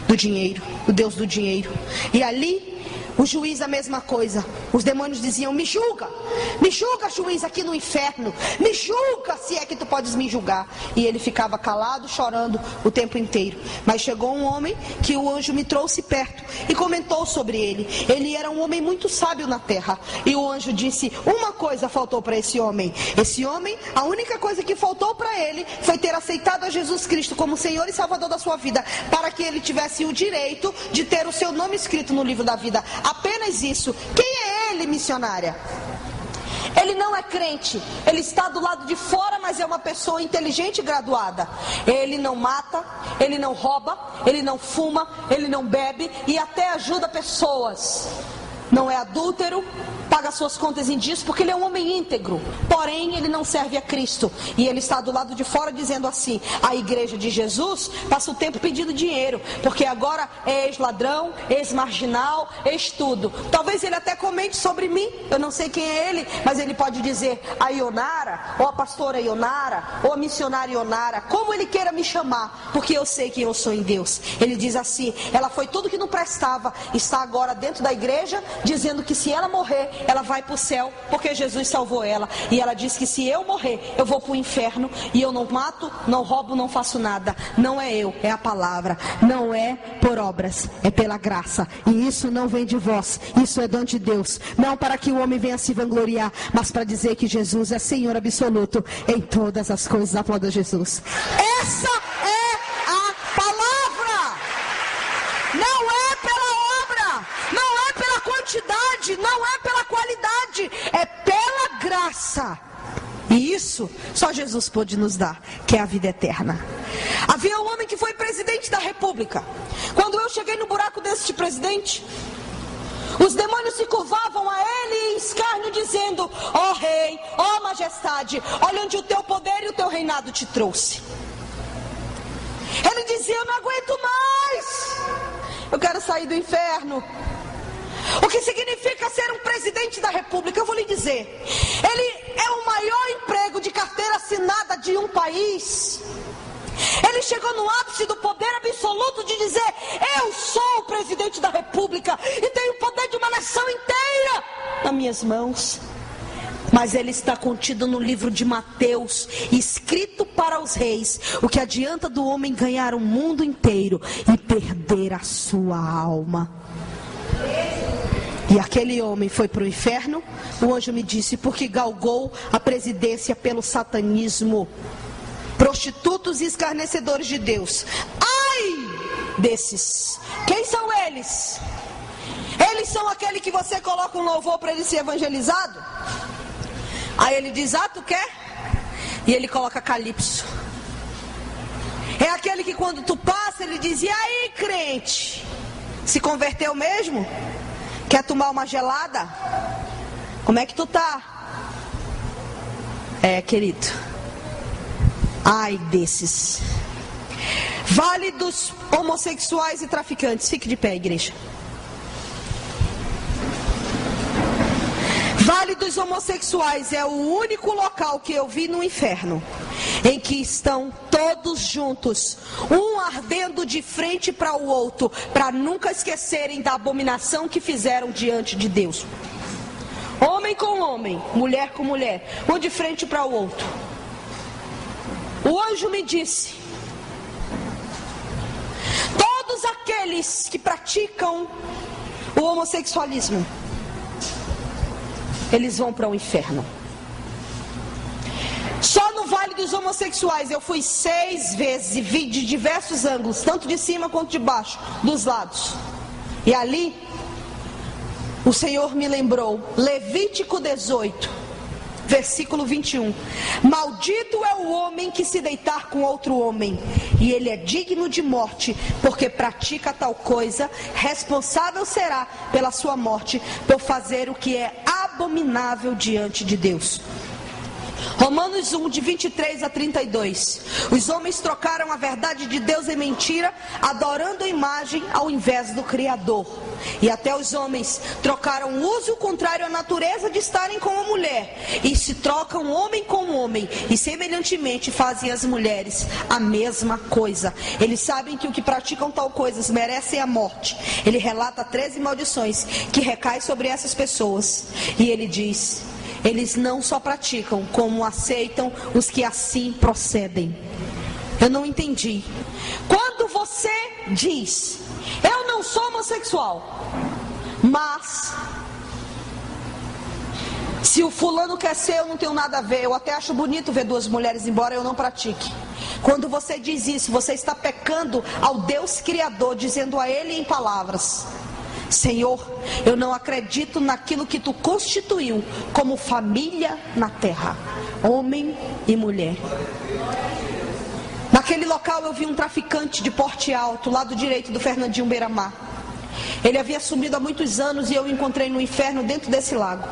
do dinheiro, o Deus do dinheiro. E ali, o juiz a mesma coisa. Os demônios diziam: me julga, juiz, aqui no inferno, me julga, se é que tu podes me julgar. E ele ficava calado, chorando o tempo inteiro. Mas chegou um homem que o anjo me trouxe perto e comentou sobre ele. Ele era um homem muito sábio na terra. E o anjo disse: uma coisa faltou para esse homem. Esse homem, a única coisa que faltou para ele foi ter aceitado a Jesus Cristo como Senhor e Salvador da sua vida, para que ele tivesse o direito de ter o seu nome escrito no livro da vida. Apenas isso. Quem é ele, missionária? Ele não é crente, ele está do lado de fora, mas é uma pessoa inteligente e graduada. Ele não mata, ele não rouba, ele não fuma, ele não bebe e até ajuda pessoas. Não é adúltero, paga suas contas em dias, porque ele é um homem íntegro. Porém, ele não serve a Cristo. E ele está do lado de fora dizendo assim: a igreja de Jesus passa o tempo pedindo dinheiro, porque agora é ex-ladrão, ex-marginal, ex-tudo. Talvez ele até comente sobre mim, eu não sei quem é ele, mas ele pode dizer a Ionara, ou a pastora Ionara, ou a missionária Ionara, como ele queira me chamar, porque eu sei quem eu sou em Deus. Ele diz assim: ela foi tudo que não prestava, está agora dentro da igreja, dizendo que se ela morrer, ela vai para o céu, porque Jesus salvou ela. E ela diz que se eu morrer, eu vou para o inferno. E eu não mato, não roubo, não faço nada. Não é eu, é a palavra. Não é por obras, é pela graça. E isso não vem de vós, isso é dom de Deus. Não para que o homem venha se vangloriar, mas para dizer que Jesus é Senhor absoluto em todas as coisas. Aplauda Jesus. Essa é a palavra. Não é pela obra, não é pela quantidade, não é pela qualidade, é pela graça. E isso só Jesus pôde nos dar, que é a vida eterna. Havia um homem que foi presidente da república. Quando eu cheguei no buraco deste presidente, os demônios se curvavam a ele em escárnio, dizendo: ó rei, ó majestade, olha onde o teu poder e o teu reinado te trouxe. Ele dizia: eu não aguento mais, eu quero sair do inferno. O que significa ser um presidente da república? Eu vou lhe dizer. Ele é o maior emprego de carteira assinada de um país. Ele chegou no ápice do poder absoluto de dizer: eu sou o presidente da república e tenho o poder de uma nação inteira nas minhas mãos. Mas ele está contido no livro de Mateus, escrito para os reis: o que adianta do homem ganhar o mundo inteiro e perder a sua alma? E aquele homem foi para o inferno. O anjo me disse: porque galgou a presidência pelo satanismo. Prostitutos e escarnecedores de Deus. Ai desses! Quem são eles? Eles são aquele que você coloca um louvor para ele ser evangelizado. Aí ele diz: ah, tu quer? E ele coloca calypso. É aquele que quando tu passa ele diz: e aí, crente? Se converteu mesmo? Quer tomar uma gelada? Como é que tu tá? É, querido, ai desses. Vale dos homossexuais e traficantes. Fique de pé, igreja. Vale dos homossexuais é o único local que eu vi no inferno em que estão todos juntos, um ardendo de frente para o outro, para nunca esquecerem da abominação que fizeram diante de Deus. Homem com homem, mulher com mulher, um de frente para o outro. O anjo me disse: todos aqueles que praticam o homossexualismo, eles vão para o inferno. Só no Vale dos Homossexuais eu fui 6 vezes e vi de diversos ângulos, tanto de cima quanto de baixo, dos lados. E ali o Senhor me lembrou Levítico 18, versículo 21. Maldito é o homem que se deitar com outro homem, e ele é digno de morte, porque pratica tal coisa. Responsável será pela sua morte, por fazer o que é abominável diante de Deus. Romanos 1, de 23 a 32. Os homens trocaram a verdade de Deus em mentira, adorando a imagem ao invés do Criador. E até os homens trocaram o uso contrário à natureza de estarem com a mulher, e se trocam homem com homem, e semelhantemente fazem as mulheres a mesma coisa. Eles sabem que o que praticam tal coisas merecem a morte. Ele relata 13 maldições que recaem sobre essas pessoas. E ele diz: eles não só praticam, como aceitam os que assim procedem. Eu não entendi. Quando você diz: eu não sou homossexual, mas se o fulano quer ser, eu não tenho nada a ver. Eu até acho bonito ver 2 mulheres, embora eu não pratique. Quando você diz isso, você está pecando ao Deus Criador, dizendo a Ele em palavras: Senhor, eu não acredito naquilo que tu constituiu como família na terra, homem e mulher. Naquele local eu vi um traficante de porte alto, lado direito do Fernandinho Beiramar. Ele havia sumido há muitos anos e eu o encontrei no inferno, dentro desse lago.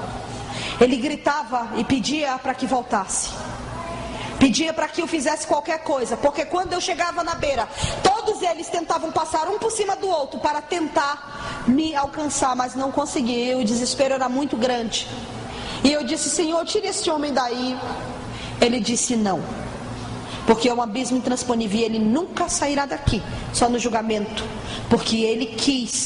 Ele gritava e pedia para que voltasse. Pedia para que eu fizesse qualquer coisa, porque quando eu chegava na beira, todos eles tentavam passar um por cima do outro para tentar me alcançar, mas não conseguia. O desespero era muito grande. E eu disse: Senhor, tire esse homem daí. Ele disse: não, porque é um abismo intransponível e ele nunca sairá daqui, só no julgamento, porque ele quis